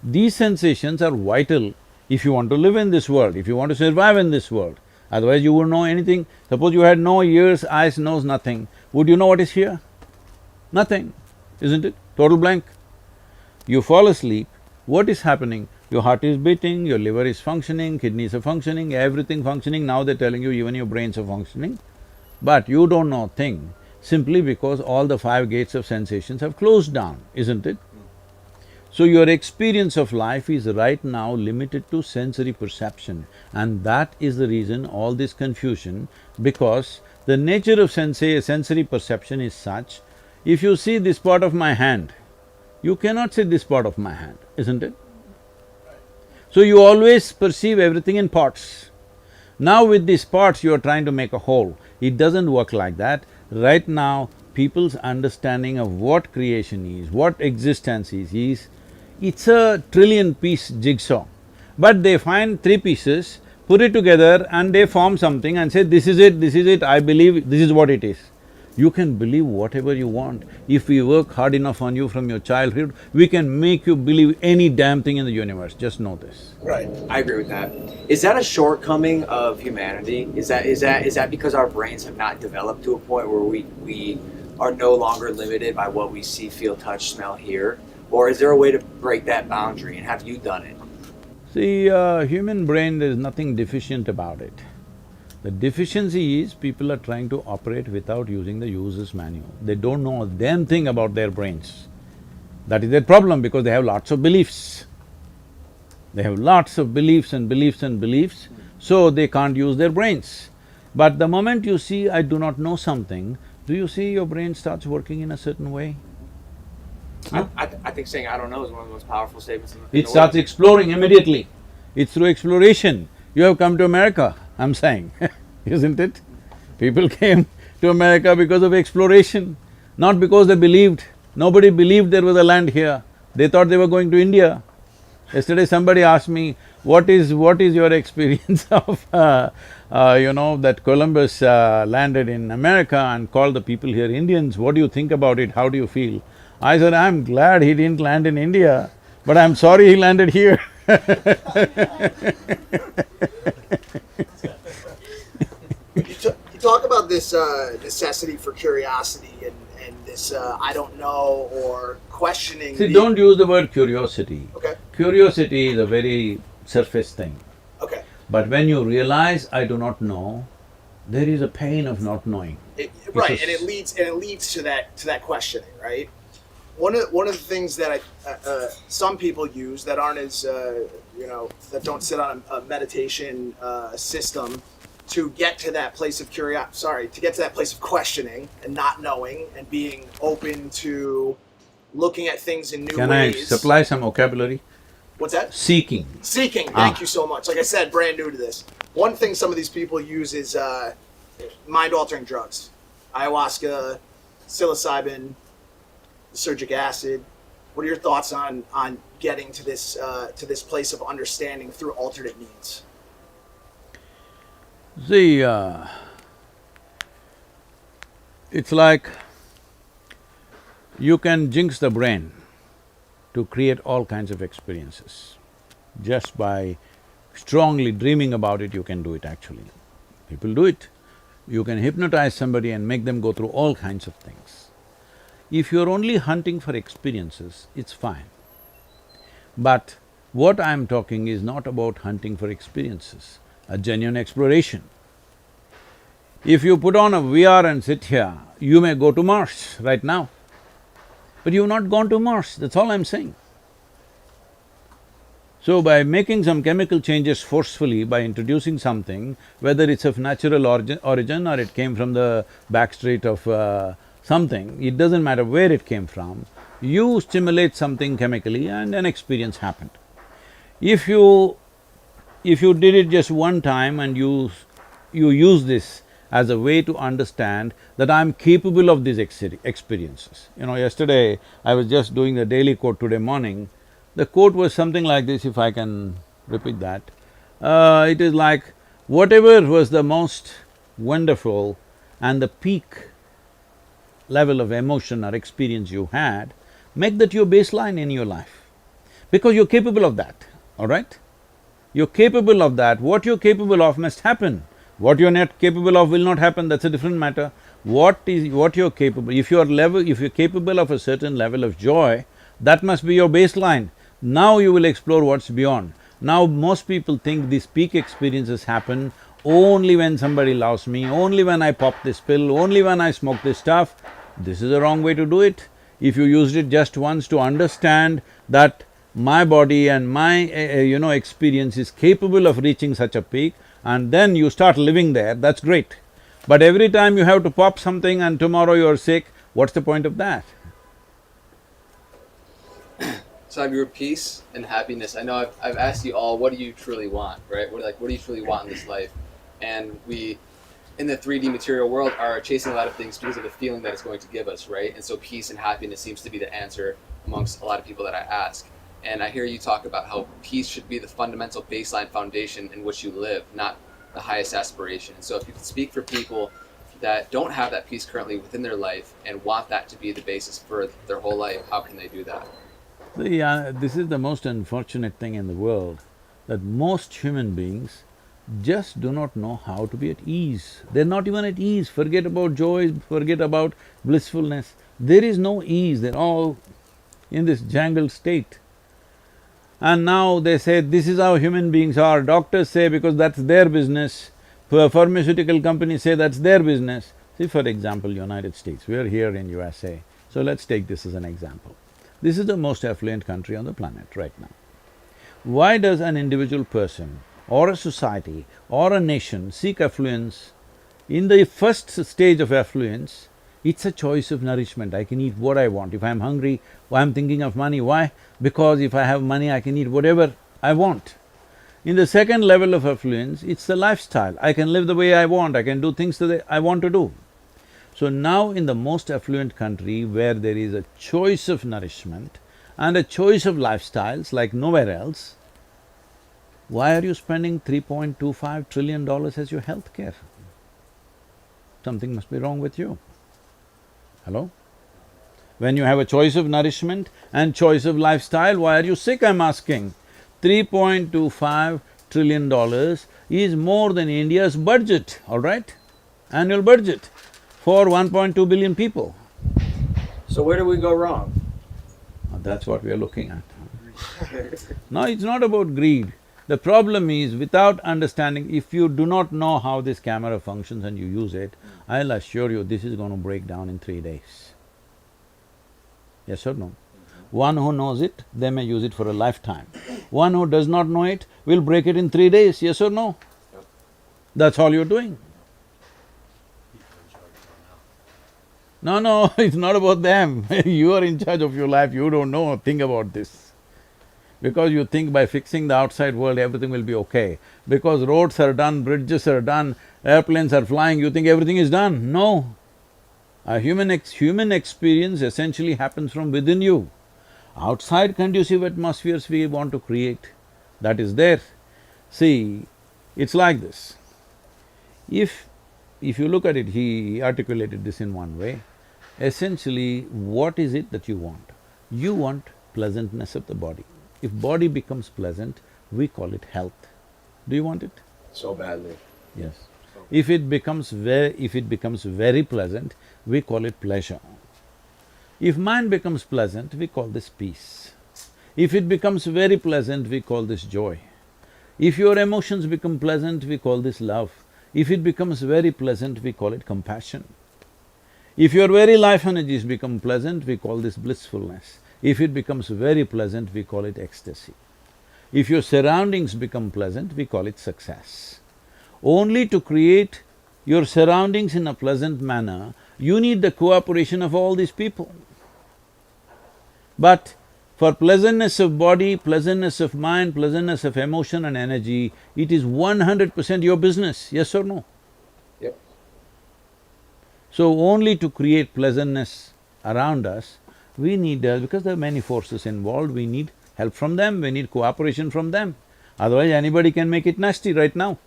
These sensations are vital if you want to live in this world, if you want to survive in this world. Otherwise you wouldn't know anything. Suppose you had no ears, eyes, nose, nothing. Would you know what is here? Nothing, isn't it? Total blank. You fall asleep, what is happening? Your heart is beating, your liver is functioning, kidneys are functioning, everything functioning. Now they're telling you even your brains are functioning. But you don't know a thing simply because all the five gates of sensations have closed down, isn't it? So your experience of life is right now limited to sensory perception, and that is the reason all this confusion, because the nature of sensory perception is such, if you see this part of my hand, you cannot see this part of my hand, isn't it? So you always perceive everything in parts. Now with these parts you are trying to make a whole. It doesn't work like that. Right now, people's understanding of what creation is, what existence is, it's a trillion-piece jigsaw. But they find three pieces, put it together and they form something and say, this is it, I believe this is what it is. You can believe whatever you want. If we work hard enough on you from your childhood, we can make you believe any damn thing in the universe, just know this. Right. I agree with that. Is that a shortcoming of humanity? Is that because our brains have not developed to a point where we are no longer limited by what we see, feel, touch, smell, hear? Or is there a way to break that boundary, and have you done it? See, human brain, there is nothing deficient about it. The deficiency is people are trying to operate without using the user's manual. They don't know a damn thing about their brains. That is their problem because they have lots of beliefs. They have lots of beliefs and beliefs and beliefs, so they can't use their brains. But the moment you see, I do not know something, do you see your brain starts working in a certain way? I think saying I don't know is one of the most powerful statements in the It starts exploring immediately. It's through exploration. You have come to America, I'm saying, isn't it? People came to America because of exploration, not because they believed. Nobody believed there was a land here. They thought they were going to India. Yesterday somebody asked me, what is your experience of, that Columbus landed in America and called the people here Indians, what do you think about it, how do you feel? I said, I'm glad he didn't land in India, but I'm sorry he landed here. You talk about this necessity for curiosity and this I don't know or questioning. See, don't use the word curiosity. Okay. Curiosity is a very surface thing. Okay. But when you realize I do not know, there is a pain of not knowing. Right, and it leads to that questioning, right? One of the things that some people use that aren't as that don't sit on a meditation system to get to that place of to get to that place of questioning and not knowing and being open to looking at things in new Can ways. I supply some vocabulary? What's that? Seeking. Seeking. Thank you so much. Like I said, brand new to this. One thing some of these people use is mind-altering drugs, ayahuasca, psilocybin, surgic acid. What are your thoughts on getting to this place of understanding through alternate means? See, it's like you can jinx the brain to create all kinds of experiences. Just by strongly dreaming about it, you can do it actually. People do it. You can hypnotize somebody and make them go through all kinds of things. If you're only hunting for experiences, it's fine. But what I'm talking is not about hunting for experiences, a genuine exploration. If you put on a VR and sit here, you may go to Mars right now. But you've not gone to Mars, that's all I'm saying. So by making some chemical changes forcefully, by introducing something, whether it's of natural origin or it came from the backstreet of something, it doesn't matter where it came from, you stimulate something chemically and an experience happened. If you did it just one time and you use this as a way to understand that I'm capable of these experiences. Yesterday I was just doing the daily quote today morning. The quote was something like this, if I can repeat that. It is like, whatever was the most wonderful and the peak level of emotion or experience you had, make that your baseline in your life. Because you're capable of that, all right? You're capable of that. What you're capable of must happen. What you're not capable of will not happen, that's a different matter. What you're capable… if you're capable of a certain level of joy, that must be your baseline. Now you will explore what's beyond. Now most people think these peak experiences happen only when somebody loves me, only when I pop this pill, only when I smoke this stuff. This is the wrong way to do it. If you used it just once to understand that my body and my experience is capable of reaching such a peak, and then you start living there, that's great. But every time you have to pop something and tomorrow you're sick, what's the point of that? So your peace and happiness, I know I've asked you all, what do you truly want, right? What do you truly want in this life? And we, in the 3D material world, are chasing a lot of things because of the feeling that it's going to give us, right? And so peace and happiness seems to be the answer amongst a lot of people that I ask. And I hear you talk about how peace should be the fundamental baseline foundation in which you live, not the highest aspiration. And so if you could speak for people that don't have that peace currently within their life and want that to be the basis for their whole life, how can they do that? See, this is the most unfortunate thing in the world, that most human beings just do not know how to be at ease. They're not even at ease. Forget about joy, forget about blissfulness. There is no ease, they're all in this jangled state. And now they say, this is how human beings are. Doctors say because that's their business, pharmaceutical companies say that's their business. See, for example, United States, we are here in USA, so let's take this as an example. This is the most affluent country on the planet right now. Why does an individual person or a society or a nation seek affluence? In the first stage of affluence, it's a choice of nourishment. I can eat what I want. If I'm hungry, I'm thinking of money. Why? Because if I have money, I can eat whatever I want. In the second level of affluence, it's the lifestyle. I can live the way I want, I can do things that I want to do. So now in the most affluent country where there is a choice of nourishment and a choice of lifestyles like nowhere else, why are you spending $3.25 trillion as your health care? Something must be wrong with you. Hello? When you have a choice of nourishment and choice of lifestyle, why are you sick, I'm asking? $3.25 trillion is more than India's budget, all right? Annual budget for 1.2 billion people. So where do we go wrong? That's what we are looking at. No, it's not about greed. The problem is, without understanding, if you do not know how this camera functions and you use it, I'll assure you this is going to break down in 3 days. Yes or no? One who knows it, they may use it for a lifetime. One who does not know it will break it in 3 days, yes or no? That's all you're doing. No, it's not about them. You are in charge of your life, you don't know, think about this. Because you think by fixing the outside world everything will be okay. Because roads are done, bridges are done, airplanes are flying, you think everything is done. No. A human experience essentially happens from within you. Outside conducive atmospheres we want to create, that is there. See, it's like this. If you look at it, he articulated this in one way. Essentially, what is it that you want? You want pleasantness of the body. If body becomes pleasant, we call it health. Do you want it? So badly. Yes. If it becomes very pleasant, we call it pleasure. If mind becomes pleasant, we call this peace. If it becomes very pleasant, we call this joy. If your emotions become pleasant, we call this love. If it becomes very pleasant, we call it compassion. If your very life energies become pleasant, we call this blissfulness. If it becomes very pleasant, we call it ecstasy. If your surroundings become pleasant, we call it success. Only to create your surroundings in a pleasant manner, you need the cooperation of all these people. But for pleasantness of body, pleasantness of mind, pleasantness of emotion and energy, it is 100% your business, yes or no? Yep. So only to create pleasantness around us, we need… because there are many forces involved, we need help from them, we need cooperation from them. Otherwise anybody can make it nasty right now.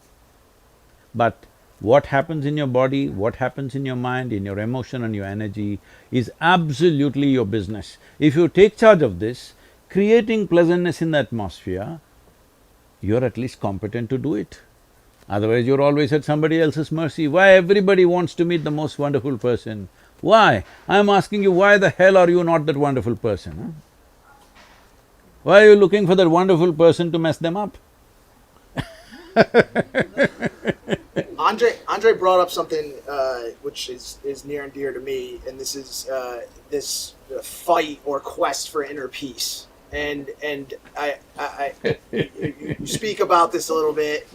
But what happens in your body, what happens in your mind, in your emotion and your energy is absolutely your business. If you take charge of this, creating pleasantness in the atmosphere, you're at least competent to do it. Otherwise you're always at somebody else's mercy. Why everybody wants to meet the most wonderful person? Why? I'm asking you, why the hell are you not that wonderful person, huh? Why are you looking for that wonderful person to mess them up? Andre brought up something which is near and dear to me, and this is this fight or quest for inner peace. And you speak about this a little bit,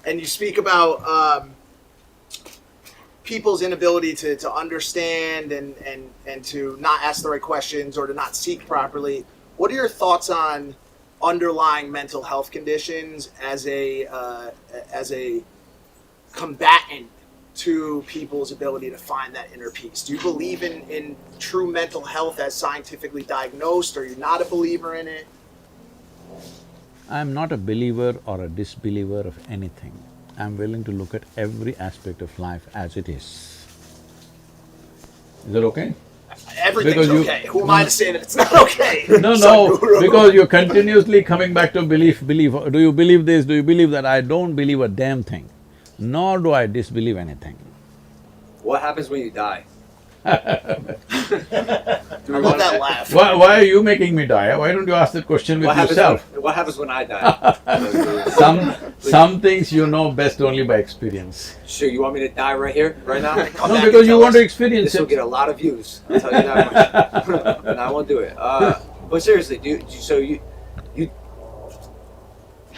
and you speak about people's inability to understand and to not ask the right questions or to not seek properly. What are your thoughts on underlying mental health conditions as a combatant to people's ability to find that inner peace? Do you believe in true mental health as scientifically diagnosed, or are you not a believer in it? I'm not a believer or a disbeliever of anything. I'm willing to look at every aspect of life as it is. Is that okay? Everything's Because okay. Who am I to say that it's not okay? No, Sadhguru. because you're continuously coming back to belief, do you believe this, do you believe that? I don't believe a damn thing, nor do I disbelieve anything. What happens when you die? I love that laugh. Why are you making me die? Why don't you ask that question with yourself? What happens when I die? Some things you know best only by experience. Sure, you want me to die right here, right now? Come No, back because and you tell want to us. experience This will it. get a lot of views, I'll tell you that much. And I won't do it. But seriously, so you,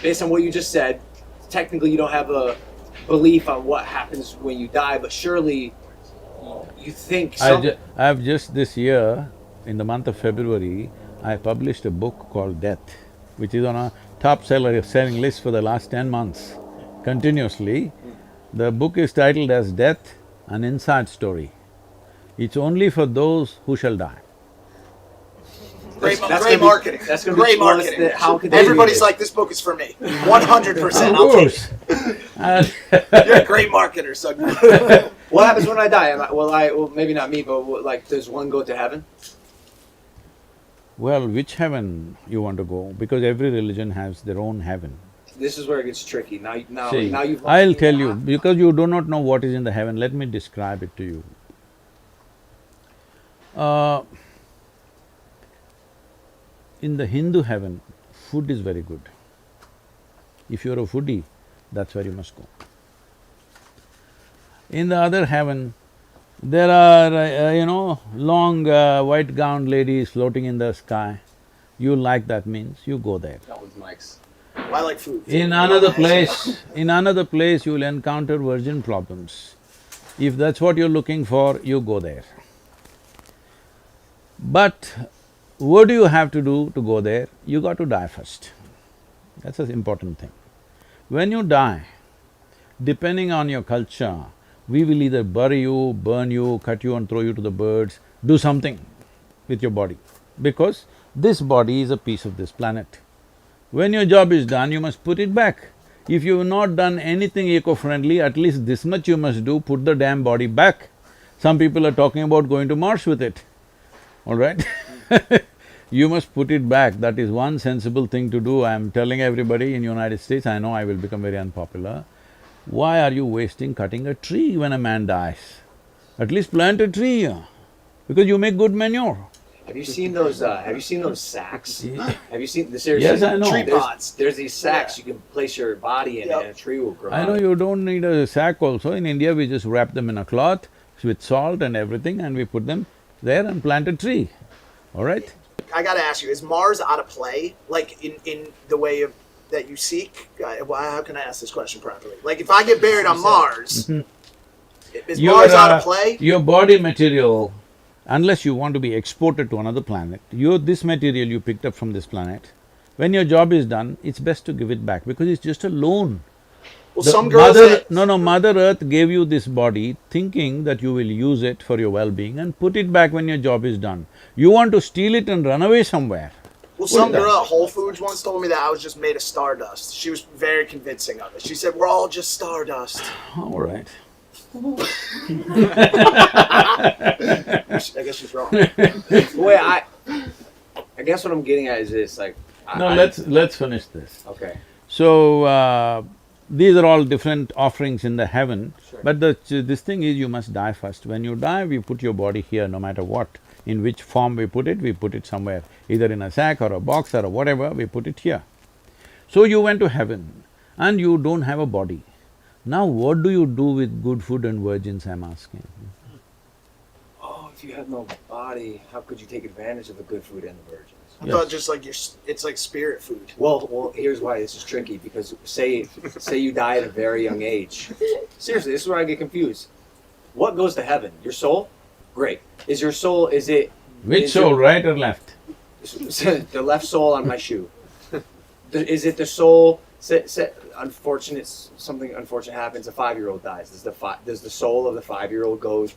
based on what you just said, technically you don't have a belief on what happens when you die, but surely you think I've just this year, in the month of February, I published a book called Death, which is on a top selling list for the last 10 months, continuously. The book is titled as Death, an Inside Story. It's only for those who shall die. Great gonna marketing. That's gonna Great be plus marketing. how could they Everybody's read it? like, this book is for me. 100%. Of I'll take course. And it. You're a great marketer, Sadhguru. What happens when I die? Well, maybe not me, but like, does one go to heaven? well, which heaven you want to go? Because every religion has their own heaven. This is where it gets tricky. See, Now you've. I'll tell you, because you do not know what is in the heaven, let me describe it to you. Uh, in the Hindu heaven, food is very good. If you're a foodie, that's where you must go. In the other heaven, there are, long white gowned ladies floating in the sky. You like that means, you go there. That one's Mike's. I like food. In another place you will encounter virgin problems. If that's what you're looking for, you go there. But what do you have to do to go there? You got to die first. That's an important thing. When you die, depending on your culture, we will either bury you, burn you, cut you and throw you to the birds, do something with your body, because this body is a piece of this planet. When your job is done, you must put it back. If you've not done anything eco-friendly, at least this much you must do, put the damn body back. Some people are talking about going to Mars with it, all right? You must put it back, that is one sensible thing to do. I'm telling everybody in United States, I know I will become very unpopular. Why are you wasting cutting a tree when a man dies? At least plant a tree, because you make good manure. Have you seen those sacks? Yeah. Have you seen the seriously? Yes, I know. Tree pots. There's these sacks you can place your body in Yep. and a tree will grow. I know you don't need a sack also. In India, we just wrap them in a cloth with salt and everything and we put them there and plant a tree, all right? I gotta ask you, is Mars out of play? Like in the way of that you seek? How can I ask this question properly? Like if I get buried on Mars, is Mars out of play? Your body material, unless you want to be exported to another planet, this material you picked up from this planet, when your job is done, it's best to give it back because it's just a loan. Well, some girls say, Mother Earth gave you this body thinking that you will use it for your well-being and put it back when your job is done. You want to steal it and run away somewhere. well, some girl at Whole Foods once told me that I was just made of stardust. She was very convincing of it. She said, "We're all just stardust." All right. I guess she's wrong. Wait, I guess what I'm getting at is this, like… Let's finish this. Okay. So, these are all different offerings in the heaven, Sure. but this thing is you must die first. When you die, we put your body here no matter what. In which form we put it somewhere, either in a sack or a box or whatever, we put it here. So you went to heaven and you don't have a body. Now what do you do with good food and virgins, I'm asking? Oh, if you have no body, how could you take advantage of the good food and the virgins? I thought just like it's like spirit food. Well, here's why this is tricky, because say you die at a very young age. Seriously, this is where I get confused. What goes to heaven? Your soul? Great. Is your soul, Which is soul, your- right or left? the left sole on my shoe. Is it the soul… something unfortunate happens, a 5-year-old dies. Does the soul of the 5-year-old go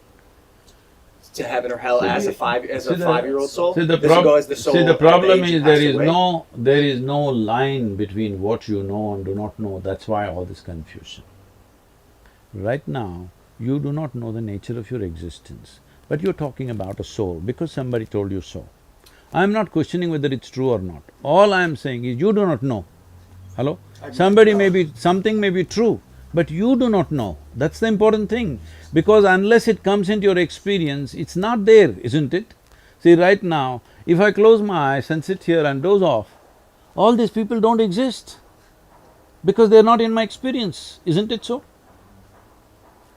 to heaven or hell as a 5-year-old soul? See, the Does it go as the soul see, the at the problem age you is passed there is no line between what you know and do not know. That's why all this confusion. Right now, you do not know the nature of your existence, but you're talking about a soul because somebody told you so. I'm not questioning whether it's true or not. All I'm saying is you do not know. Hello? Something may be true, but you do not know. That's the important thing, because unless it comes into your experience, it's not there, isn't it? See, right now, if I close my eyes and sit here and doze off, all these people don't exist because they're not in my experience, isn't it so?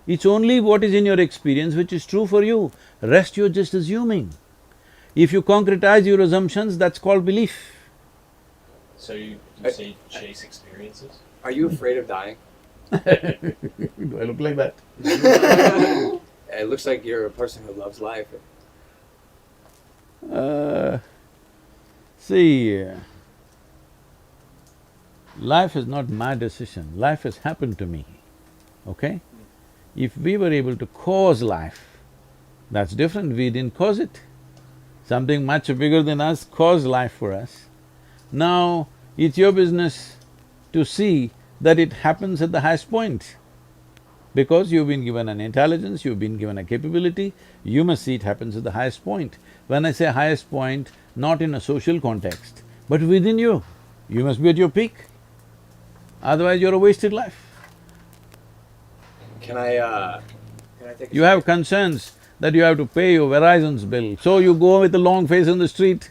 It's only what is in your experience which is true for you, rest you're just assuming. If you concretize your assumptions, that's called belief. So you say chase experiences? Are you afraid of dying? Do I look like that? It looks like you're a person who loves life. See, life is not my decision, life has happened to me, okay? If we were able to cause life, that's different, we didn't cause it. Something much bigger than us caused life for us. Now, it's your business to see that it happens at the highest point. Because you've been given an intelligence, you've been given a capability, you must see it happens at the highest point. When I say highest point, not in a social context, but within you. You must be at your peak, otherwise you're a wasted life. Can I take a You have concerns that you have to pay your Verizon's bill, so you go with a long face on the street.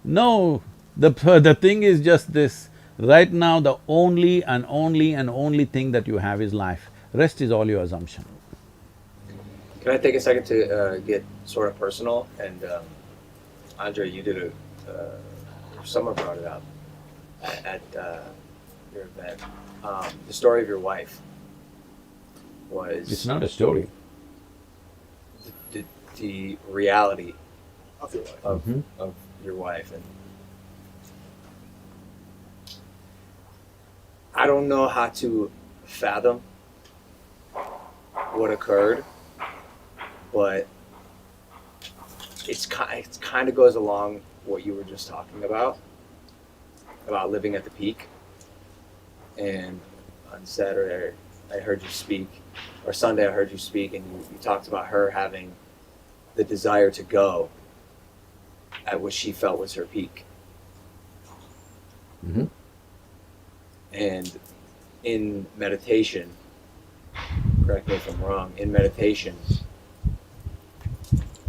No, the thing is just this, right now the only and only and only thing that you have is life, rest is all your assumption. Can I take a second to get sort of personal? And Andre, you did someone brought it up at your event. The story of your wife was… It's not a story. The reality Of your life. of your wife. And I don't know how to fathom what occurred, but it kind of goes along what you were just talking about living at the peak. And on Saturday, I heard you speak, or Sunday I heard you speak, and you talked about her having the desire to go at what she felt was her peak. Mm-hmm. And in meditation, correct me if I'm wrong, in meditation,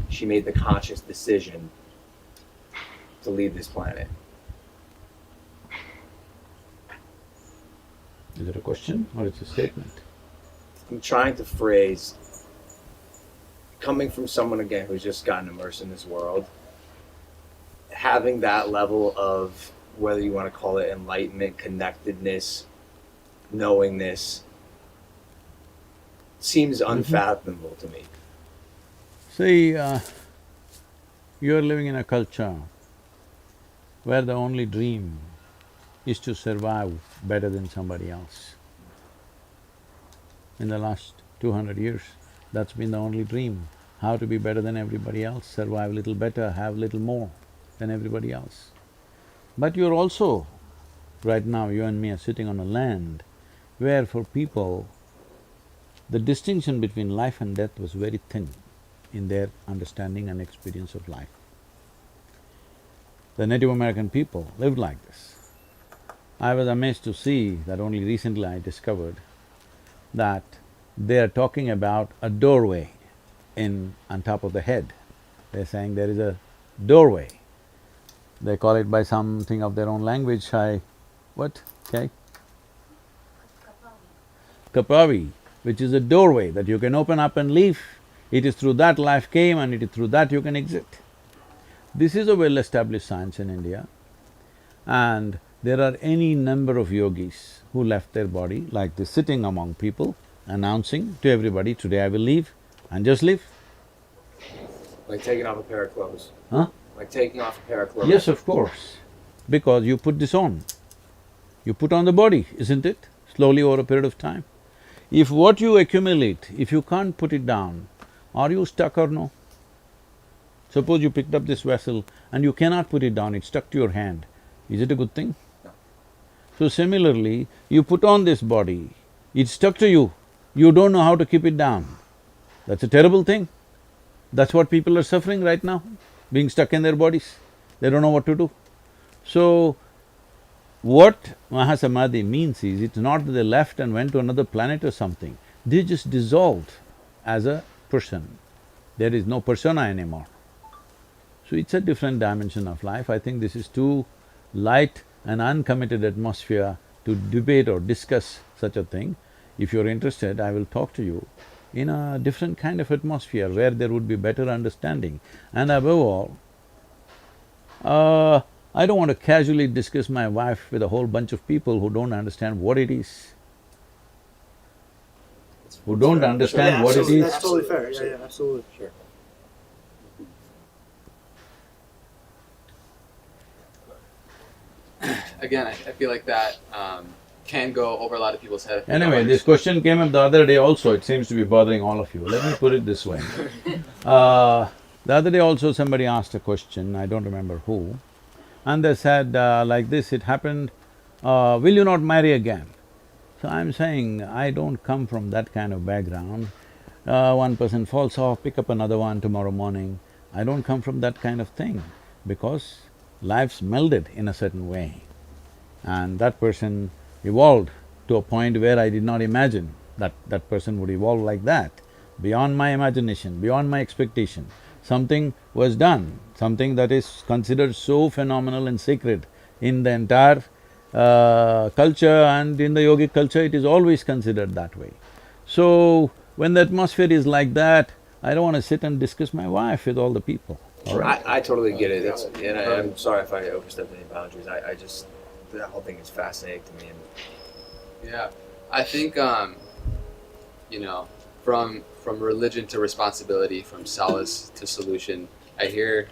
she made the conscious decision to leave this planet. Is it a question or it's a statement? I'm trying to phrase, coming from someone again who's just gotten immersed in this world, having that level of, whether you want to call it enlightenment, connectedness, knowingness, seems unfathomable to me. See, you're living in a culture where the only dream is to survive better than somebody else. In the last 200 years, that's been the only dream, how to be better than everybody else, survive a little better, have little more than everybody else. But you're also, right now you and me are sitting on a land where for people, the distinction between life and death was very thin in their understanding and experience of life. The Native American people lived like this. I was amazed to see that only recently I discovered that they are talking about a doorway on top of the head. They're saying there is a doorway. They call it by something of their own language, what? Okay? Kapavi, which is a doorway that you can open up and leave. It is through that life came and it is through that you can exit. This is a well-established science in India, and there are any number of yogis who left their body like this, sitting among people, announcing to everybody, today I will leave, and just leave. Like taking off a pair of clothes. Huh? Like taking off a pair of clothes. Yes, of course, because you put this on. You put on the body, isn't it? Slowly over a period of time. If what you accumulate, if you can't put it down, are you stuck or no? Suppose you picked up this vessel and you cannot put it down, it's stuck to your hand. Is it a good thing? No. So similarly, you put on this body, it's stuck to you, you don't know how to keep it down. That's a terrible thing. That's what people are suffering right now, being stuck in their bodies. They don't know what to do. So, what Mahasamadhi means is, it's not that they left and went to another planet or something, they just dissolved as a person. There is no persona anymore. So it's a different dimension of life. I think this is too light and uncommitted atmosphere to debate or discuss such a thing. If you're interested, I will talk to you in a different kind of atmosphere where there would be better understanding. And above all, I don't want to casually discuss my wife with a whole bunch of people who don't understand what it is. Who don't understand Yeah, what it absolutely. is. That's totally fair, yeah, absolutely. Sure. Again, I feel like that can go over a lot of people's head. Anyway, this question came up the other day also, it seems to be bothering all of you. Let me put it this way. The other day also somebody asked a question, I don't remember who, and they said like this, it happened, will you not marry again? So I'm saying, I don't come from that kind of background. One person falls off, pick up another one tomorrow morning. I don't come from that kind of thing, because life's melded in a certain way. And that person evolved to a point where I did not imagine that that person would evolve like that. beyond my imagination, beyond my expectation. Something was done, something that is considered so phenomenal and sacred in the entire culture, and in the yogic culture it is always considered that way. So, when the atmosphere is like that, I don't want to sit and discuss my wife with all the people, all right? I totally get it. I'm sorry if I overstepped any boundaries. I just, that whole thing is fascinating to me. And Yeah, I think you know, from religion to responsibility, from solace to solution, I hear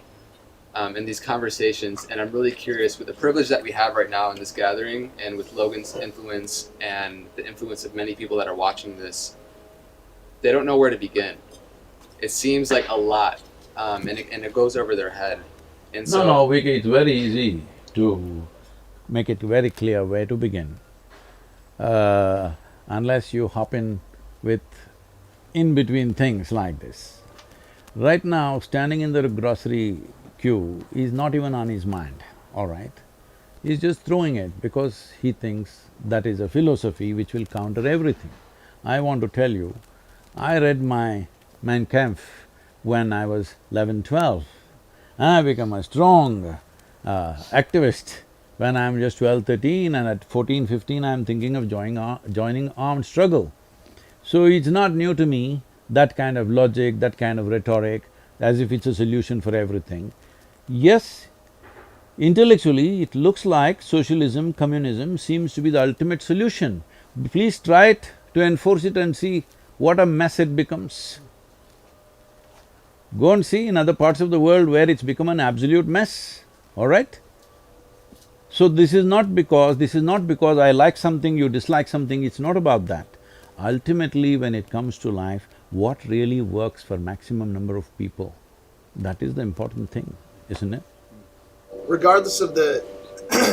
in these conversations, and I'm really curious with the privilege that we have right now in this gathering, and with Logan's influence and the influence of many people that are watching this. They don't know where to begin. It seems like a lot, and it goes over their head. And so, No, Vicky, it's very easy to make it very clear where to begin. Unless you hop in between things like this. Right now, standing in the grocery queue is not even on his mind, all right? He's just throwing it because he thinks that is a philosophy which will counter everything. I want to tell you, I read my Mein Kampf when I was 11, 12. I become a strong activist when I'm just 12, 13, and at 14, 15 I'm thinking of joining armed struggle. So it's not new to me, that kind of logic, that kind of rhetoric, as if it's a solution for everything. Yes, intellectually it looks like socialism, communism seems to be the ultimate solution. Please try it to enforce it and see what a mess it becomes. Go and see in other parts of the world where it's become an absolute mess, all right? So this is not because I like something, you dislike something, it's not about that. Ultimately, when it comes to life, what really works for maximum number of people, that is the important thing, isn't it? Regardless of the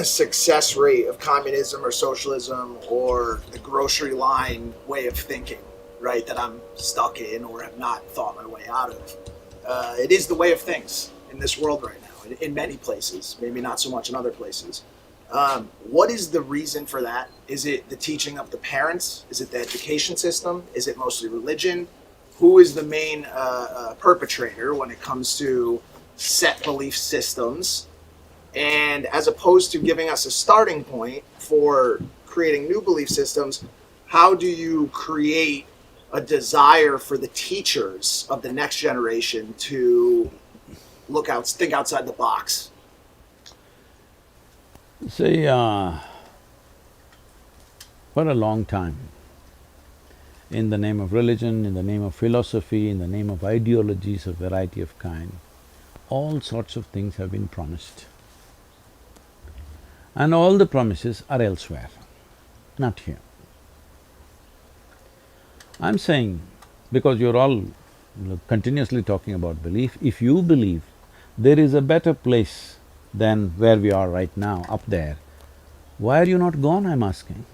success rate of communism or socialism or the grocery line way of thinking, right, that I'm stuck in or have not thought my way out of, it is the way of things in this world right now, in many places, maybe not so much in other places. What is the reason for that? Is it the teaching of the parents? Is it the education system? Is it mostly religion? Who is the main perpetrator when it comes to set belief systems? And as opposed to giving us a starting point for creating new belief systems, how do you create a desire for the teachers of the next generation to think outside the box? See, for a long time, in the name of religion, in the name of philosophy, in the name of ideologies of variety of kind, all sorts of things have been promised. And all the promises are elsewhere, not here. I'm saying, because you're all continuously talking about belief, if you believe there is a better place than where we are right now, up there, why are you not gone, I'm asking?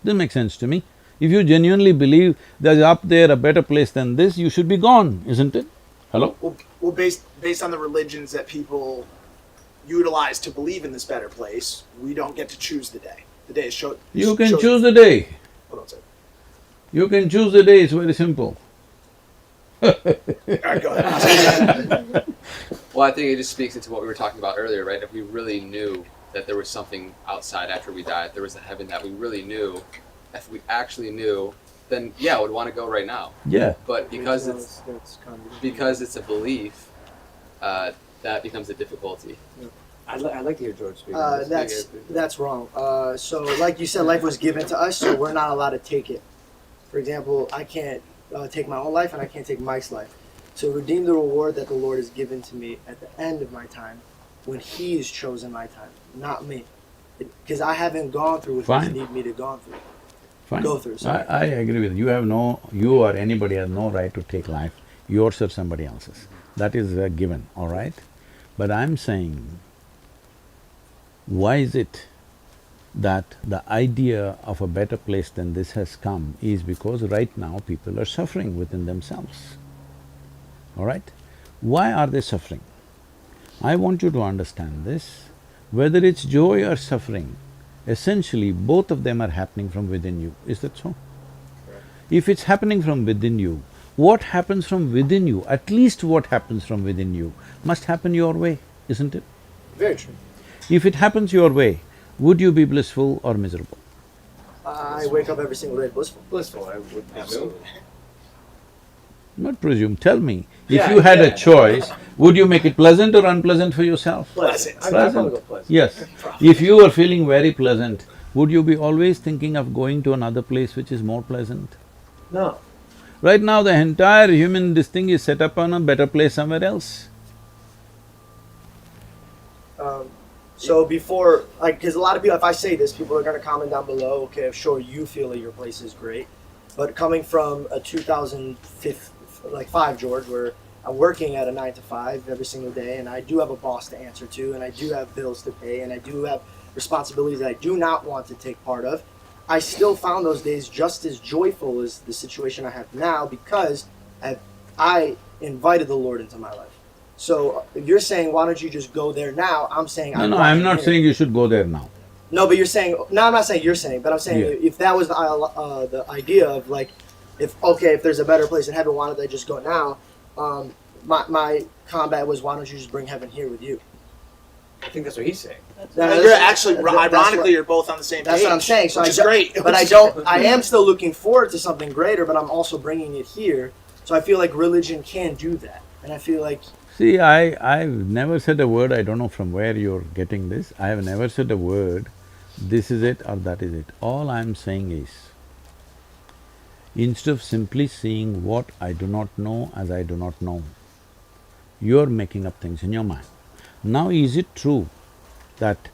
Doesn't make sense to me. If you genuinely believe there's up there a better place than this, you should be gone, isn't it? Hello? Well, based on the religions that people utilize to believe in this better place, we don't get to choose the day. The day is chosen. You can choose the day. Hold on a second. You can choose the day, it's very simple. All right, go ahead. well, I think it just speaks into what we were talking about earlier, right? If we really knew that there was something outside after we died, there was a heaven that we really knew, if we actually knew, then yeah, I would want to go right now. Yeah. But because it's a belief, that becomes a difficulty. I'd like to hear George speak. That's wrong. So, like you said, life was given to us, so we're not allowed to take it. For example, I can't take my own life, and I can't take Mike's life. So, redeem the reward that the Lord has given to me at the end of my time, when He has chosen my time, not me, because I haven't gone through what He needs me to go through. Sorry. I agree with you. You or anybody has no right to take life, yours or somebody else's. That is a given, all right? But I'm saying, why is it that the idea of a better place than this has come is because right now people are suffering within themselves, all right? Why are they suffering? I want you to understand this. Whether it's joy or suffering, essentially both of them are happening from within you. Is that so? If it's happening from within you, what happens from within you, at least what happens from within you, must happen your way, isn't it? Very true. If it happens your way, would you be blissful or miserable? I wake up every single day blissful. Blissful, I would assume. Not presume, tell me. If Yeah, you had yeah. a choice, would you make it pleasant or unpleasant for yourself? Pleasant. I'd Pleasant. probably go pleasant. Yes. If you were feeling very pleasant, would you be always thinking of going to another place which is more pleasant? No. Right now, the entire this thing is set up on a better place somewhere else. So before, like, because a lot of people, if I say this, people are going to comment down below, okay, sure, you feel that your place is great. But coming from a 2005 George, where I'm working at a 9 to 5 every single day, and I do have a boss to answer to, and I do have bills to pay, and I do have responsibilities that I do not want to take part of, I still found those days just as joyful as the situation I have now because I invited the Lord into my life. So if you're saying, why don't you just go there now? I'm saying, No, I'm not saying you should go there now. No, but you're saying, no, I'm not saying you're saying, but I'm saying Yeah. if that was the idea of like, if there's a better place in heaven, why don't they just go now? My combat was, why don't you just bring heaven here with you? I think that's what he's saying. You're actually, ironically, you're both on the same page. That's what I'm saying. So which is great. But I am still looking forward to something greater, but I'm also bringing it here. So I feel like religion can do that. And I feel like… See, I've never said a word, I don't know from where you're getting this, I have never said a word, this is it or that is it. All I'm saying is, instead of simply seeing what I do not know as I do not know, you're making up things in your mind. Now, is it true that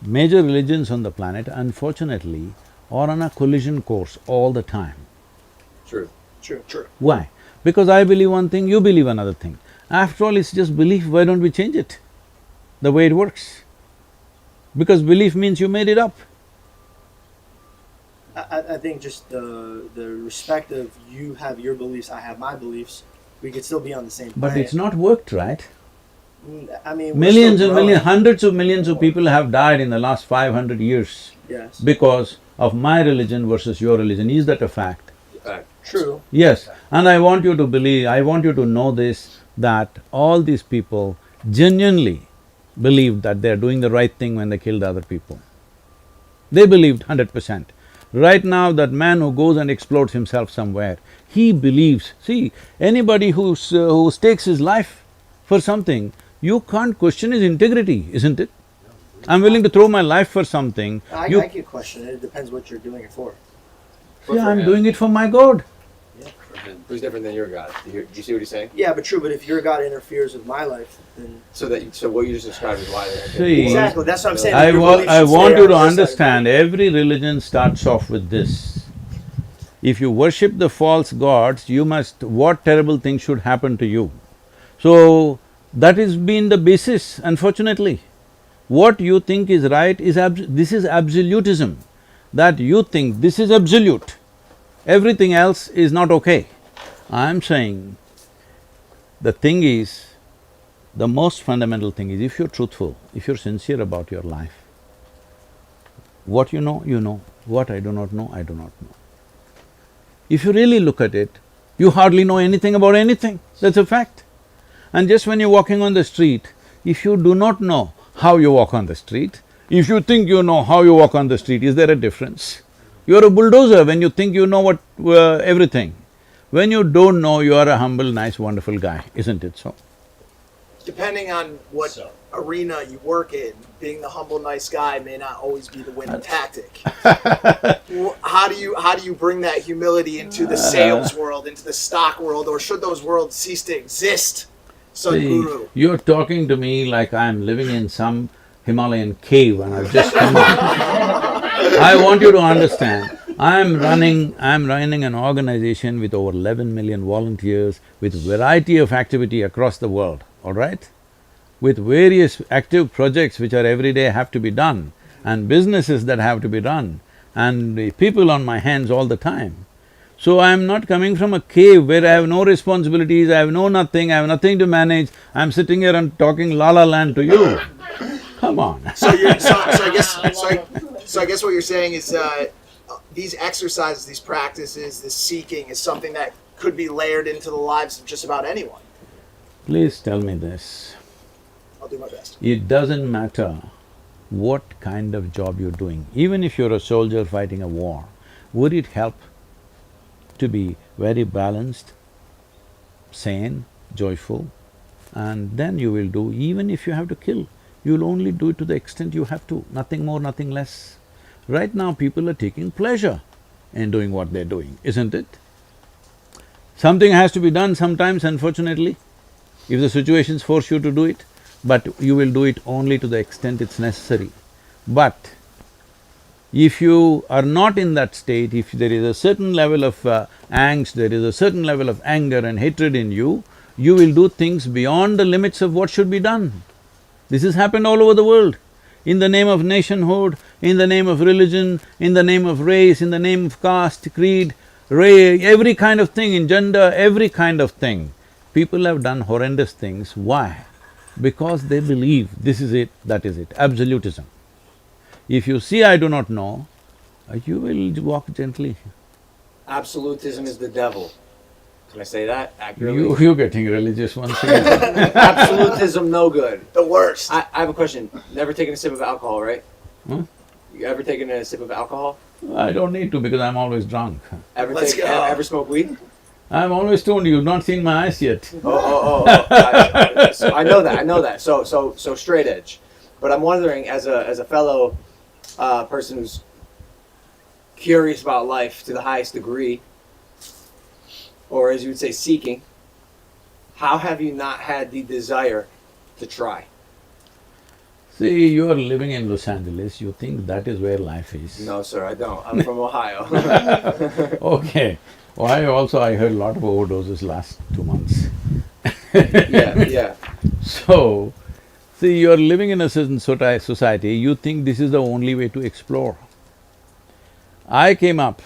major religions on the planet, unfortunately, are on a collision course all the time? True. True. Why? Because I believe one thing, you believe another thing. After all, it's just belief, why don't we change it? The way it works. Because belief means you made it up. I think just the respect of you have your beliefs, I have my beliefs, we could still be on the same But planet. it's not worked, right? I mean, we're Millions still and growing. millions, hundreds of millions of people have died in the last 500 years Yes. because of my religion versus your religion. Is that a fact? True. Yes, and I want you to believe, I want you to know this, that all these people genuinely believed that they're doing the right thing when they killed other people. They believed 100%. Right now, that man who goes and explodes himself somewhere, he believes… See, anybody who stakes his life for something, you can't question his integrity, isn't it? I'm willing to throw my life for something, I can question it. It depends what you're doing it for. Yeah, I'm doing it for my God. Who's different than your God? Do you see what he's saying? Yeah, but true. But if your God interferes with my life, then So what you just described is why they're… See, exactly that's what I'm saying. I Your want beliefs should you stay to on your side. understand, every religion starts off with this. If you worship the false gods, you must… what terrible thing should happen to you? So, that has been the basis, unfortunately. What you think is right is this is absolutism, that you think this is absolute, everything else is not okay. I'm saying, the thing is, the most fundamental thing is, if you're truthful, if you're sincere about your life, what you know, what I do not know, I do not know. If you really look at it, you hardly know anything about anything, that's a fact. And just when you're walking on the street, if you do not know how you walk on the street, if you think you know how you walk on the street, is there a difference? You're a bulldozer when you think you know what… everything. When you don't know, you are a humble, nice, wonderful guy, isn't it so? Depending on what arena you work in, being the humble, nice guy may not always be the winning tactic. How do you bring that humility into the sales world, into the stock world, or should those worlds cease to exist? Sadhguru. You're talking to me like I'm living in some Himalayan cave and I've just come out. I want you to understand, I'm running an organization with over 11 million volunteers, with variety of activity across the world, all right? With various active projects which are every day have to be done, and businesses that have to be run, and the people on my hands all the time. So I'm not coming from a cave where I have no responsibilities, I have no nothing, I have nothing to manage, I'm sitting here and talking la-la land to you. Come on. So I guess what you're saying is, these exercises, these practices, this seeking is something that could be layered into the lives of just about anyone. Please tell me this. I'll do my best. It doesn't matter what kind of job you're doing, even if you're a soldier fighting a war, would it help to be very balanced, sane, joyful? And then you will do, even if you have to kill, you'll only do it to the extent you have to, nothing more, nothing less. Right now, people are taking pleasure in doing what they're doing, isn't it? Something has to be done sometimes, unfortunately, if the situations force you to do it, but you will do it only to the extent it's necessary. But if you are not in that state, if there is a certain level of angst, there is a certain level of anger and hatred in you, you will do things beyond the limits of what should be done. This has happened all over the world. In the name of nationhood, in the name of religion, in the name of race, in the name of caste, creed, every kind of thing, in gender, every kind of thing. People have done horrendous things. Why? Because they believe this is it, that is it, absolutism. If you see I do not know, you will walk gently. Absolutism is the devil. Can I say that accurately? You're getting religious once again. Absolutism, no good. The worst. I have a question. Never taken a sip of alcohol, right? Huh? You ever taken a sip of alcohol? I don't need to because I'm always drunk. Let's go. Ever smoke weed? I'm always told you've not seen my eyes yet. I know that. So straight edge. But I'm wondering, as a fellow person who's curious about life to the highest degree, or as you would say, seeking, how have you not had the desire to try? See, you are living in Los Angeles, you think that is where life is. No, sir, I don't. I'm from Ohio. Okay. Ohio also I heard a lot of overdoses last 2 months. Yeah. So, see, you are living in a certain society, you think this is the only way to explore. I came up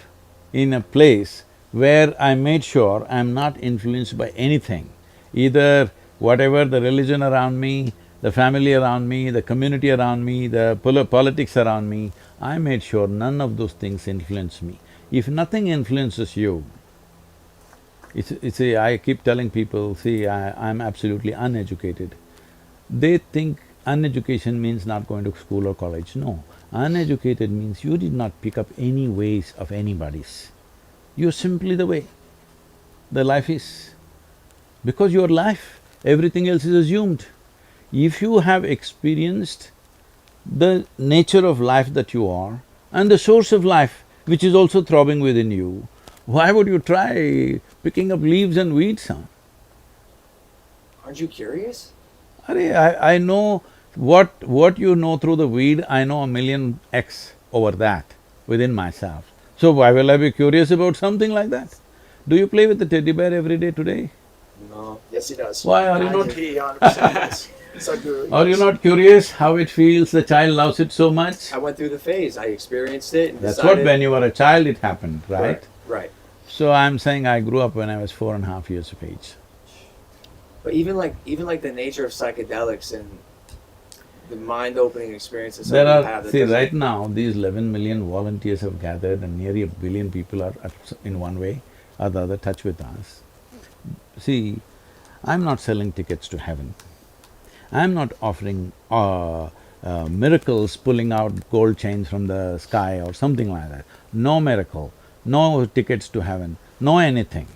in a place where I made sure I'm not influenced by anything, either whatever the religion around me, the family around me, the community around me, the politics around me, I made sure none of those things influence me. If nothing influences you, I keep telling people, see, I'm absolutely uneducated. They think uneducation means not going to school or college. No, uneducated means you did not pick up any ways of anybody's. You're simply the way the life is. Because your life, everything else is assumed. If you have experienced the nature of life that you are and the source of life which is also throbbing within you, why would you try picking up leaves and weeds, huh? Aren't you curious? I know what you know through the weed, I know 1,000,000x over that within myself. So why will I be curious about something like that? Do you play with the teddy bear every day today? No. Yes, he does. Why are you not… He 100% does. Sadhguru. Are you not curious how it feels, the child loves it so much? I went through the phase. I experienced it and That's decided… what, when you were a child it happened, right? Right. So I'm saying I grew up when I was 4.5 years of age. But even like the nature of psychedelics and the mind-opening experiences There that you are… have. see, right now, these 11 million volunteers have gathered and nearly 1 billion people are in one way or the other touch with us. See, I'm not selling tickets to heaven. I'm not offering miracles, pulling out gold chains from the sky or something like that. No miracle, no tickets to heaven, no anything.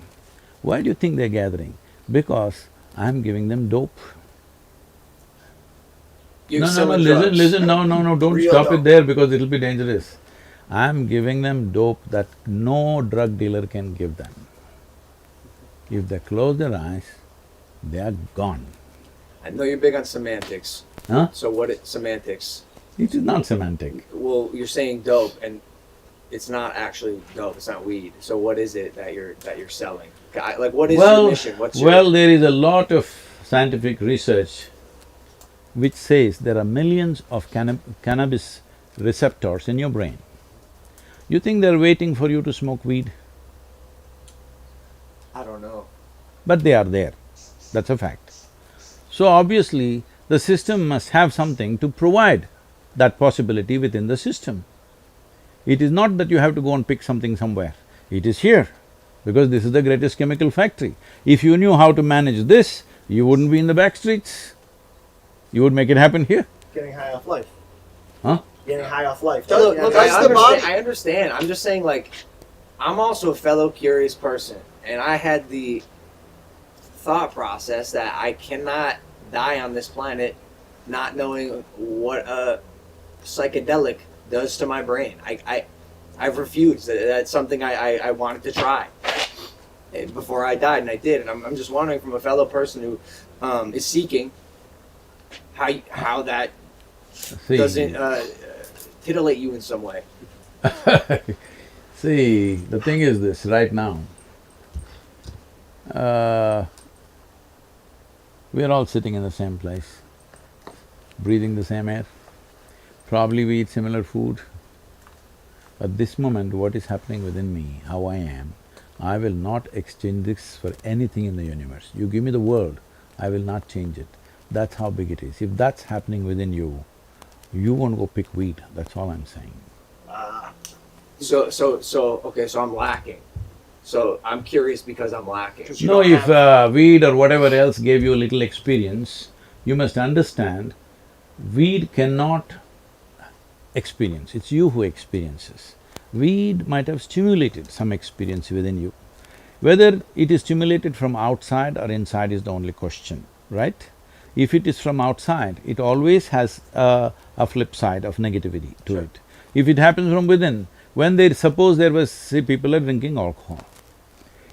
Why do you think they're gathering? Because I'm giving them dope. You're No, selling listen, drugs. listen, no, don't Real stop dope. it there because it'll be dangerous. I'm giving them dope that no drug dealer can give them. If they close their eyes, they are gone. I know you're big on semantics. Huh? So semantics? It is not semantic. Well, you're saying dope, and it's not actually dope. It's not weed. So what is it that you're selling? Like, what is your mission? What's your… Well, there is a lot of scientific research which says there are millions of cannabis receptors in your brain. You think they're waiting for you to smoke weed? I don't know. But they are there, that's a fact. So obviously, the system must have something to provide that possibility within the system. It is not that you have to go and pick something somewhere. It is here, because this is the greatest chemical factory. If you knew how to manage this, you wouldn't be in the back streets. You would make it happen here. Getting high off life. Huh? Getting high off life. Look, Yeah, look, that's I the understand- I understand. I'm just saying, like, I'm also a fellow curious person, and I had the thought process that I cannot die on this planet not knowing what a psychedelic does to my brain. I've refused. That's something I wanted to try before I died, and I did. And I'm just wondering, from a fellow person who is seeking, how that See. doesn't titillate you in some way. See, the thing is this, right now, we are all sitting in the same place, breathing the same air. Probably we eat similar food. At this moment, what is happening within me, how I am, I will not exchange this for anything in the universe. You give me the world, I will not change it. That's how big it is. If that's happening within you, you won't go pick weed, that's all I'm saying. Okay, so I'm lacking. So I'm curious because I'm lacking. You No, don't if have- weed or whatever else gave you a little experience, you must understand, weed cannot experience, it's you who experiences. Weed might have stimulated some experience within you. Whether it is stimulated from outside or inside is the only question, right? If it is from outside, it always has a flip side of negativity to it. If it happens from within, when suppose there was… see, people are drinking alcohol.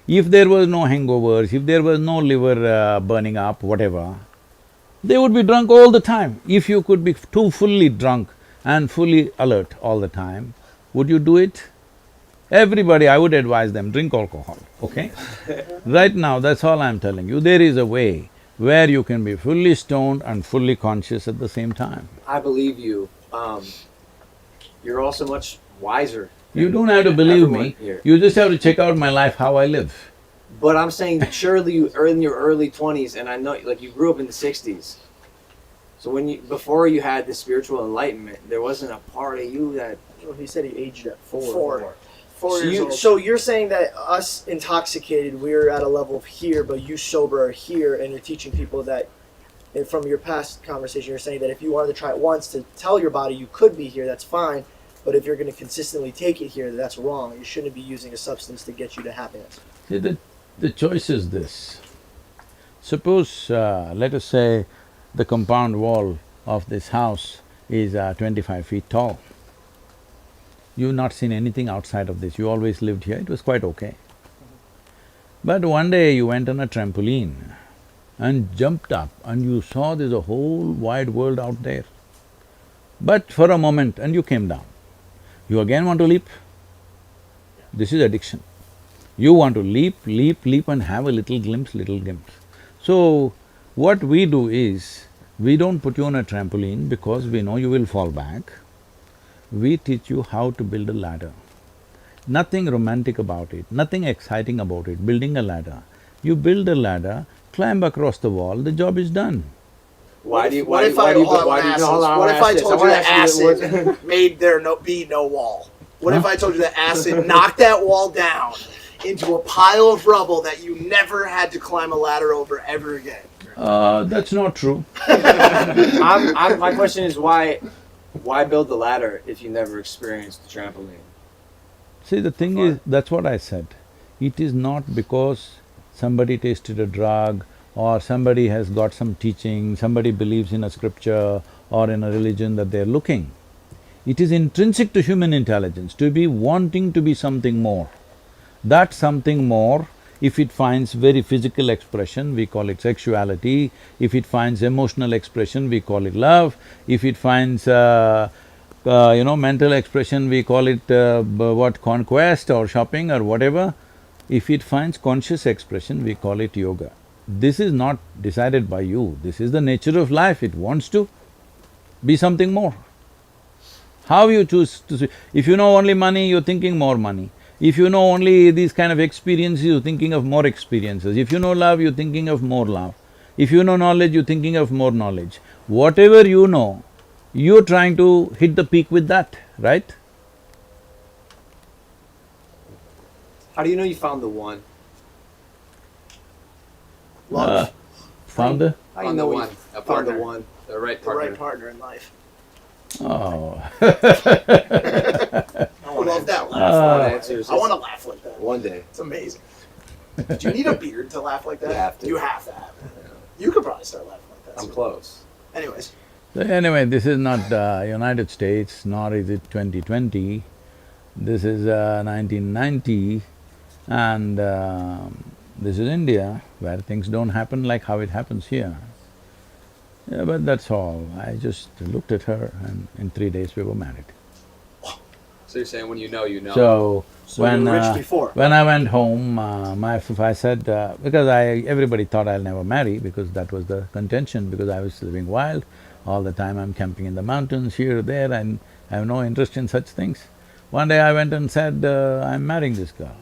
If there was no hangovers, if there was no liver burning up, whatever, they would be drunk all the time. If you could be too fully drunk and fully alert all the time, would you do it? Everybody, I would advise them, drink alcohol, okay? Right now, that's all I'm telling you. There is a way where you can be fully stoned and fully conscious at the same time. I believe you. You're also much wiser. You don't have to believe Everyone me, here. you just have to check out my life, how I live. But I'm saying, surely you are in your early 20s, and I know, like, you grew up in the 60s. So before you had the spiritual enlightenment, there wasn't a part of you that… Well, he said he aged at 4. 4 So, years old. so you're saying that us intoxicated, we're at a level of here, but you sober are here, and you're teaching people that, and from your past conversation, you're saying that if you wanted to try it once to tell your body you could be here, that's fine, but if you're going to consistently take it here, that's wrong. You shouldn't be using a substance to get you to happiness. See, the choice is this. Suppose, let us say, the compound wall of this house is 25 feet tall. You've not seen anything outside of this, you always lived here, it was quite okay. But one day you went on a trampoline and jumped up and you saw there's a whole wide world out there. But for a moment and you came down. You again want to leap? This is addiction. You want to leap and have a little glimpse, So, what we do is, we don't put you on a trampoline because we know you will fall back. We teach you how to build a ladder. Nothing romantic about it, nothing exciting about it, building a ladder. You build a ladder, climb across the wall, the job is done. Why do you… What if I told you that acid acid… made there be no wall? What if I told you that acid knocked that wall down into a pile of rubble that you never had to climb a ladder over ever again? That's not true. My question is, why build the ladder if you never experienced the trampoline? See, the thing is, that's what I said. It is not because somebody tasted a drug or somebody has got some teaching, somebody believes in a scripture or in a religion that they're looking. It is intrinsic to human intelligence to be wanting to be something more. That something more, if it finds very physical expression, we call it sexuality. If it finds emotional expression, we call it love. If it finds mental expression, we call it conquest or shopping or whatever. If it finds conscious expression, we call it yoga. This is not decided by you, this is the nature of life, it wants to be something more. How you choose to see… if you know only money, you're thinking more money. If you know only these kind of experiences, you're thinking of more experiences. If you know love, you're thinking of more love. If you know knowledge, you're thinking of more knowledge. Whatever you know, you're trying to hit the peak with that, right? How do you know you found the one? Love. Founder? How do you Found know the you one, a found the partner. one? The right The partner. right partner in life. Oh. I love that laugh. Answers. I want to laugh like that. One day. It's amazing. Do you need a beard to laugh like that? You have to. You have to have it. You could probably start laughing like that. I'm close. Anyways, So anyway, this is not United States, nor is it 2020. This is 1990, and this is India, where things don't happen like how it happens here. Yeah, but that's all. I just looked at her, and in 3 days we were married. So you're saying when you know, you know. So when you were rich before. when I went home, my wife, I said because everybody thought I'll never marry because that was the contention, because I was living wild all the time. I'm camping in the mountains here, there, and I have no interest in such things. One day I went and said, I'm marrying this girl.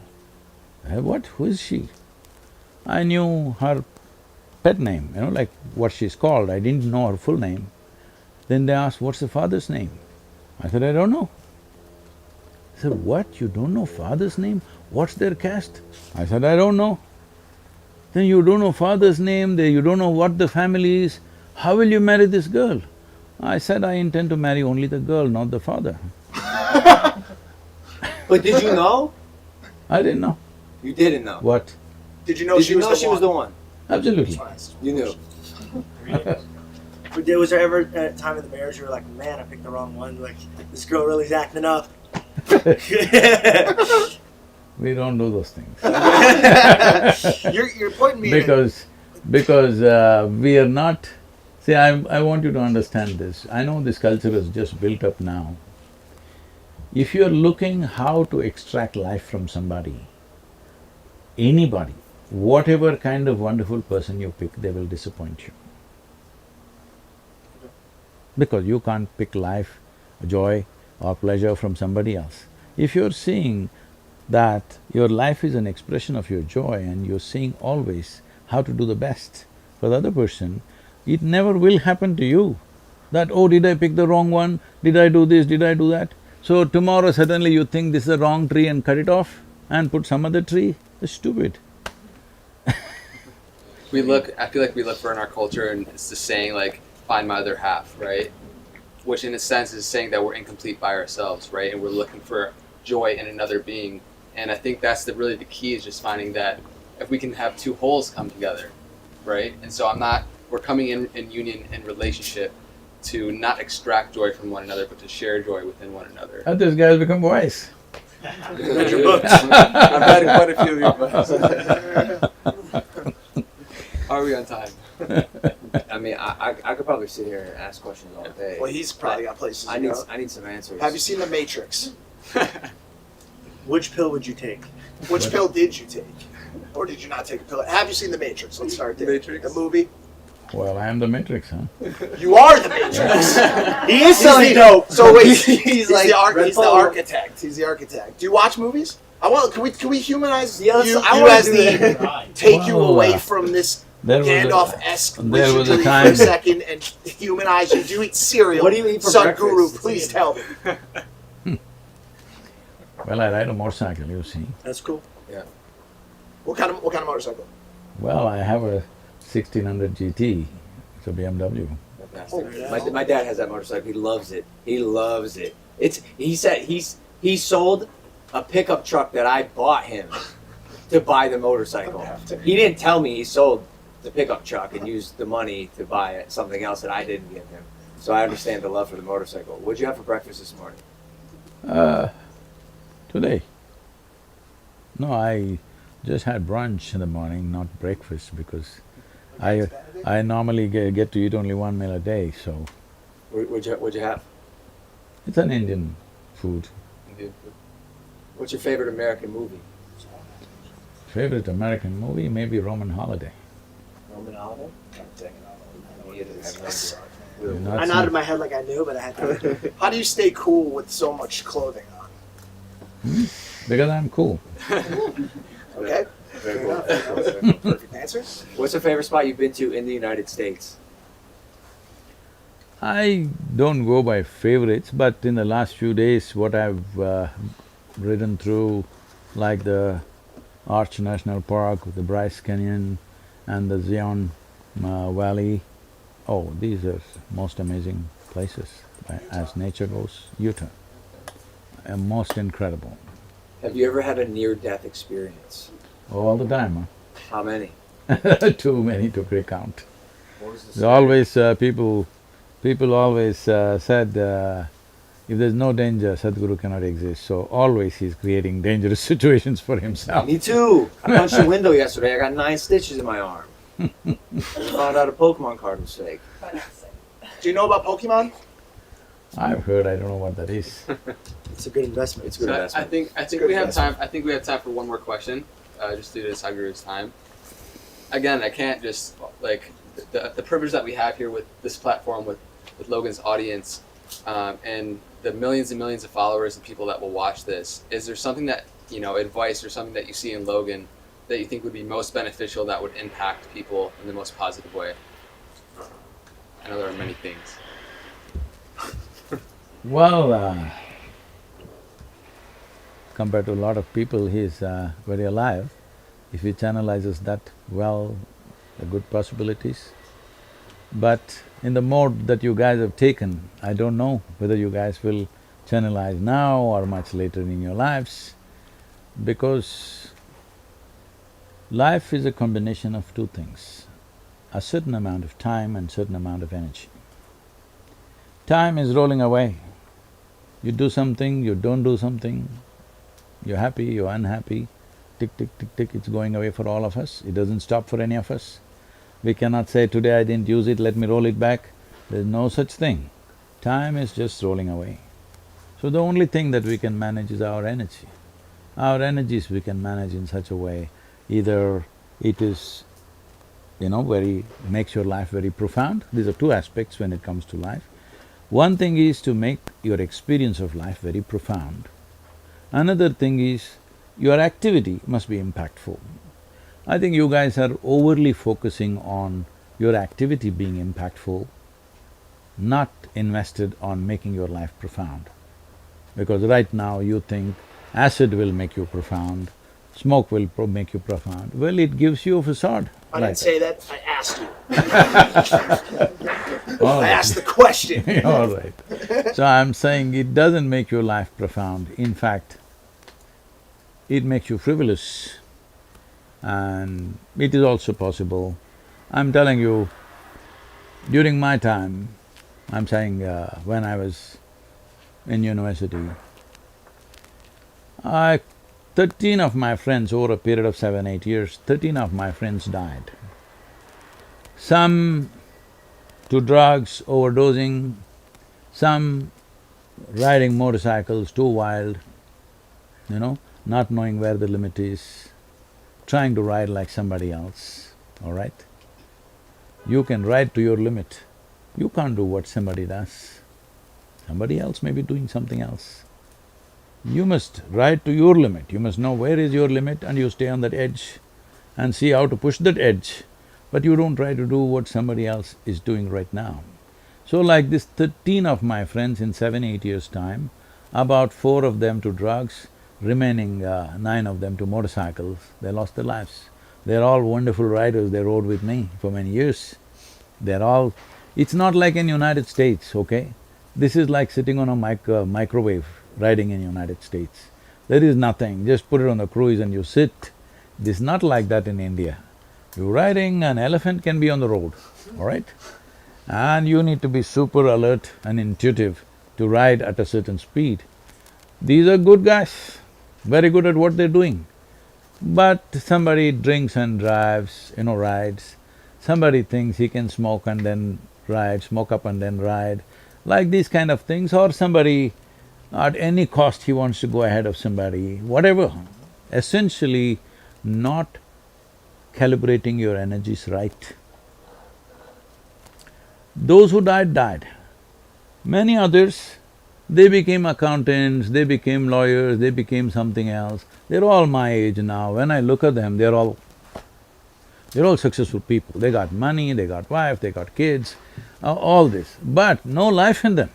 I said, what? Who is she? I knew her pet name, like what she's called. I didn't know her full name. Then they asked, what's the father's name? I said, I don't know. They said, what? You don't know father's name? What's their caste? I said, I don't know. Then you don't know father's name, you don't know what the family is, how will you marry this girl? I said, I intend to marry only the girl, not the father. But did you know? I didn't know. You didn't know. What? did you know Did she you was know the she one? was the one? Absolutely. You knew. 3 days. Was there ever a time in the marriage you were like, man, I picked the wrong one? Like, this girl really's acting up. We don't do those things. You're pointing me in Because we are not… See, I want you to understand this. I know this culture is just built up now. If you're looking how to extract life from somebody, anybody, whatever kind of wonderful person you pick, they will disappoint you. Because you can't pick life, joy or pleasure from somebody else. If you're seeing that your life is an expression of your joy and you're seeing always how to do the best for the other person, it never will happen to you that, oh, did I pick the wrong one? Did I do this? Did I do that? So tomorrow suddenly you think this is the wrong tree and cut it off and put some other tree? That's stupid. I feel like we look for in our culture, and it's the saying like, find my other half, right? Which in a sense is saying that we're incomplete by ourselves, right? And we're looking for joy in another being. And I think that's really the key, is just finding that if we can have two wholes come together, right? And so we're coming in union and relationship to not extract joy from one another, but to share joy within one another. And this guy has become wise. Read your books. I've read quite a few of your books. Are we on time? I mean, I could probably sit here and ask questions all day. Well, he's probably got places I to need go. I need some answers. Have you seen The Matrix? Which pill would you take? Which pill did you take? Or did you not take a pill? Have you seen The Matrix? Let's start there. Matrix? The movie? Well, I am the Matrix, huh? You are The Matrix! He is selling dope. So wait, He's like Red he's the Bull. architect. He's the architect. Do you watch movies? Can we humanize Yeah, you I wanna as do the Right. take you Well, away from this there was a- Gandalf-esque there was a wizardry for time- a second and humanize you? Do you eat cereal? What do you eat for Sadhguru, breakfast? please tell me. Well, I ride a motorcycle, you see. That's cool. What kind of motorcycle? Well, I have a 1600 GT, it's a BMW. Fantastic. My dad has that motorcycle. He loves it. He loves it. He said he sold a pickup truck that I bought him to buy the motorcycle. He didn't tell me he sold the pickup truck and used the money to buy something else that I didn't give him. So I understand the love for the motorcycle. What'd you have for breakfast this morning? Today. No, I just had brunch in the morning, not breakfast, because I normally get to eat only one meal a day, so What'd you have? it's an Indian food. What's your favorite American movie? Favorite American movie, maybe Roman Holiday. Roman Holiday? You've not I seen- nodded my head like I knew, but I had to. How do you stay cool with so much clothing on? Because I'm cool. Okay? Very cool. Perfect answer. What's your favorite spot you've been to in the United States? I don't go by favorites, but in the last few days, what I've ridden through, like the Arch National Park, the Bryce Canyon and the Zion Valley. Oh, these are most amazing places as nature goes. Utah, most incredible. Have you ever had a near-death experience? All the time, How many? huh? Too many to recount. What was the There's always people always said if there's no danger, Sadhguru cannot exist. So always he's creating dangerous situations for himself. Me too. I punched a window yesterday. I got 9 stitches in my arm. I found out a Pokemon card was fake. Do you know about Pokemon? I've heard, I don't know what that is. It's a good investment. It's a good So I investment. think good we have investment. time. I think we have time for one more question, just due to Sadhguru's time. Again, I can't just like the privilege that we have here with this platform with Logan's audience, and the millions and millions of followers and people that will watch this. Is there something that advice or something that you see in Logan that you think would be most beneficial that would impact people in the most positive way? I know there are many things. Well, compared to a lot of people, he's very alive. If he channelizes that well, the good possibilities. But in the mode that you guys have taken, I don't know whether you guys will channelize now or much later in your lives, because life is a combination of two things, a certain amount of time and certain amount of energy. Time is rolling away. You do something, you don't do something, you're happy, you're unhappy, tick, tick, tick, tick, it's going away for all of us, it doesn't stop for any of us. We cannot say, today I didn't use it, let me roll it back. There's no such thing. Time is just rolling away. So the only thing that we can manage is our energy. Our energies we can manage in such a way, either it is, makes your life very profound. These are two aspects when it comes to life. One thing is to make your experience of life very profound. Another thing is your activity must be impactful. I think you guys are overly focusing on your activity being impactful, not invested on making your life profound. Because right now you think acid will make you profound, smoke will make you profound. Well, it gives you a facade. I didn't say that, I asked you. All I right. asked the question. All right. So I'm saying it doesn't make your life profound. In fact, it makes you frivolous, and it is also possible. I'm telling you, during my time, I'm saying when I was in university, 13 of my friends, over a period of 7–8 years, 13 of my friends died. Some to drugs, overdosing, some riding motorcycles too wild, not knowing where the limit is, trying to ride like somebody else, all right? You can ride to your limit. You can't do what somebody does. Somebody else may be doing something else. You must ride to your limit. You must know where is your limit and you stay on that edge and see how to push that edge. But you don't try to do what somebody else is doing right now. So like this 13 of my friends in 7–8 years' time, about 4 of them to drugs, remaining 9 of them to motorcycles, they lost their lives. They're all wonderful riders, they rode with me for many years. They're all… It's not like in United States, okay? This is like sitting on a microwave riding in United States. There is nothing, just put it on the cruise and you sit. This is not like that in India. You're riding, an elephant can be on the road, all right? And you need to be super alert and intuitive to ride at a certain speed. These are good guys, very good at what they're doing. But somebody drinks and drives, rides. Somebody thinks he can smoke and then ride, smoke up and then ride, like these kind of things. Or somebody, at any cost he wants to go ahead of somebody, whatever. Essentially not calibrating your energies right. Those who died, died. Many others, they became accountants, they became lawyers, they became something else. They're all my age now. When I look at them, they're all successful people. They got money, they got wife, they got kids, all this, but no life in them.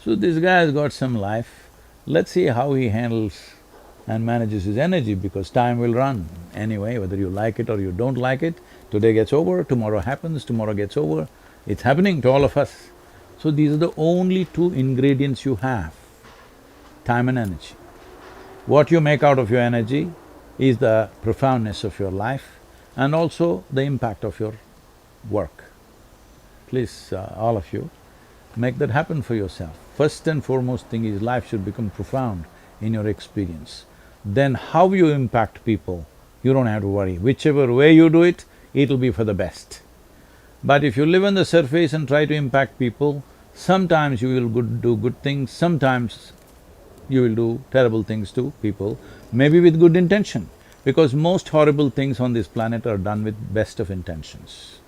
So this guy has got some life. Let's see how he handles and manages his energy, because time will run anyway, whether you like it or you don't like it. Today gets over, tomorrow happens, tomorrow gets over. It's happening to all of us. So these are the only two ingredients you have, time and energy. What you make out of your energy is the profoundness of your life and also the impact of your work. Please, all of you, make that happen for yourself. First and foremost thing is life should become profound in your experience. Then how you impact people, you don't have to worry. Whichever way you do it, it'll be for the best. But if you live on the surface and try to impact people, sometimes you will do good things, sometimes you will do terrible things to people, maybe with good intention, because most horrible things on this planet are done with best of intentions,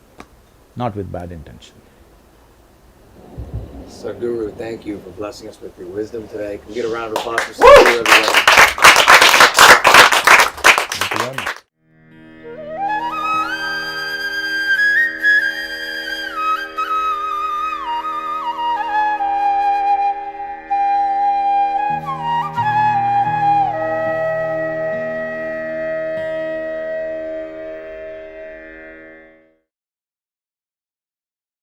not with bad intention. Sadhguru, thank you for blessing us with your wisdom today. Can we get a round of applause for Sadhguru, everybody? Thank you very much.